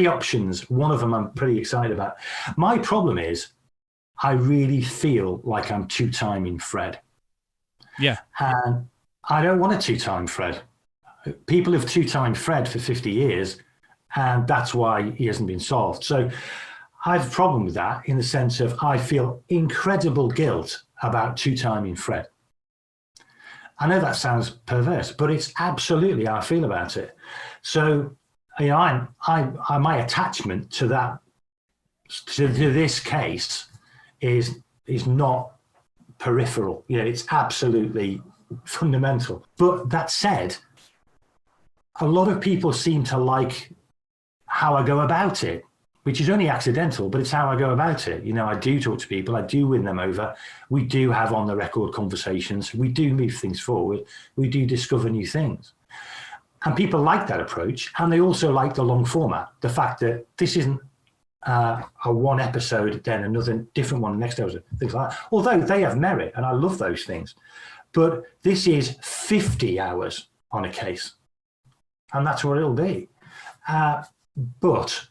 options. One of them I'm pretty excited about. My problem is I really feel like I'm two-timing Fred. Yeah. And I don't want a two-time Fred. People have two-timed Fred for 50 years, and that's why he hasn't been solved. So I have a problem with that in the sense of I feel incredible guilt about two-timing Fred. I know that sounds perverse, but it's absolutely how I feel about it. So, my attachment to that, to this case, is not peripheral. It's absolutely fundamental. But that said, a lot of people seem to like how I go about it, which is only accidental, but it's how I go about it. I do talk to people, I do win them over. We do have on the record conversations. We do move things forward. We do discover new things. And people like that approach. And they also like the long format. The fact that this isn't a one episode, then another different one, the next episode, things like that. Although they have merit, and I love those things. But this is 50 hours on a case. And that's what it'll be. But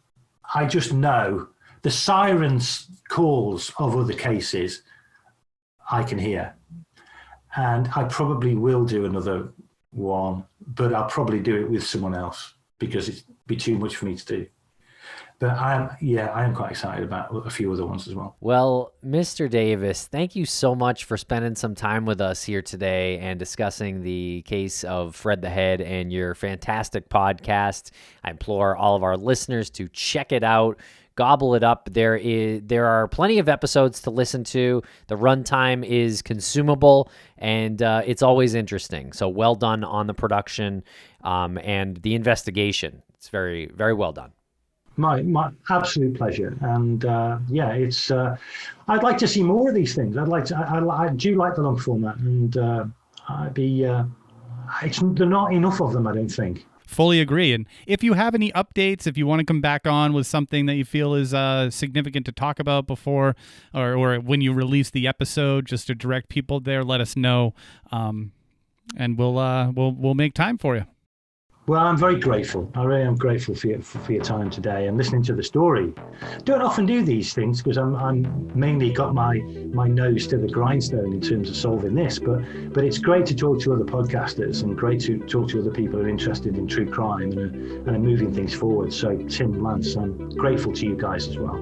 I just know the sirens calls of other cases I can hear. And I probably will do another one, but I'll probably do it with someone else because it'd be too much for me to do. But I am quite excited about a few other ones as well. Well, Mr. Davis, thank you so much for spending some time with us here today and discussing the case of Fred the Head and your fantastic podcast. I implore all of our listeners to check it out, gobble it up. There are plenty of episodes to listen to. The runtime is consumable, and it's always interesting. So well done on the production and the investigation. It's very, very well done. My absolute pleasure, and yeah, it's. I'd like to see more of these things. I'd like to. I do like the long format, and I'd be. There are not enough of them, I don't think. Fully agree. And if you have any updates, if you want to come back on with something that you feel is significant to talk about before or when you release the episode, just to direct people there, let us know, and we'll make time for you. Well, I'm very grateful. I really am grateful for your time today and listening to the story. Don't often do these things because I'm mainly got my nose to the grindstone in terms of solving this. But it's great to talk to other podcasters and great to talk to other people who are interested in true crime and are moving things forward. So Tim, Lance, I'm grateful to you guys as well.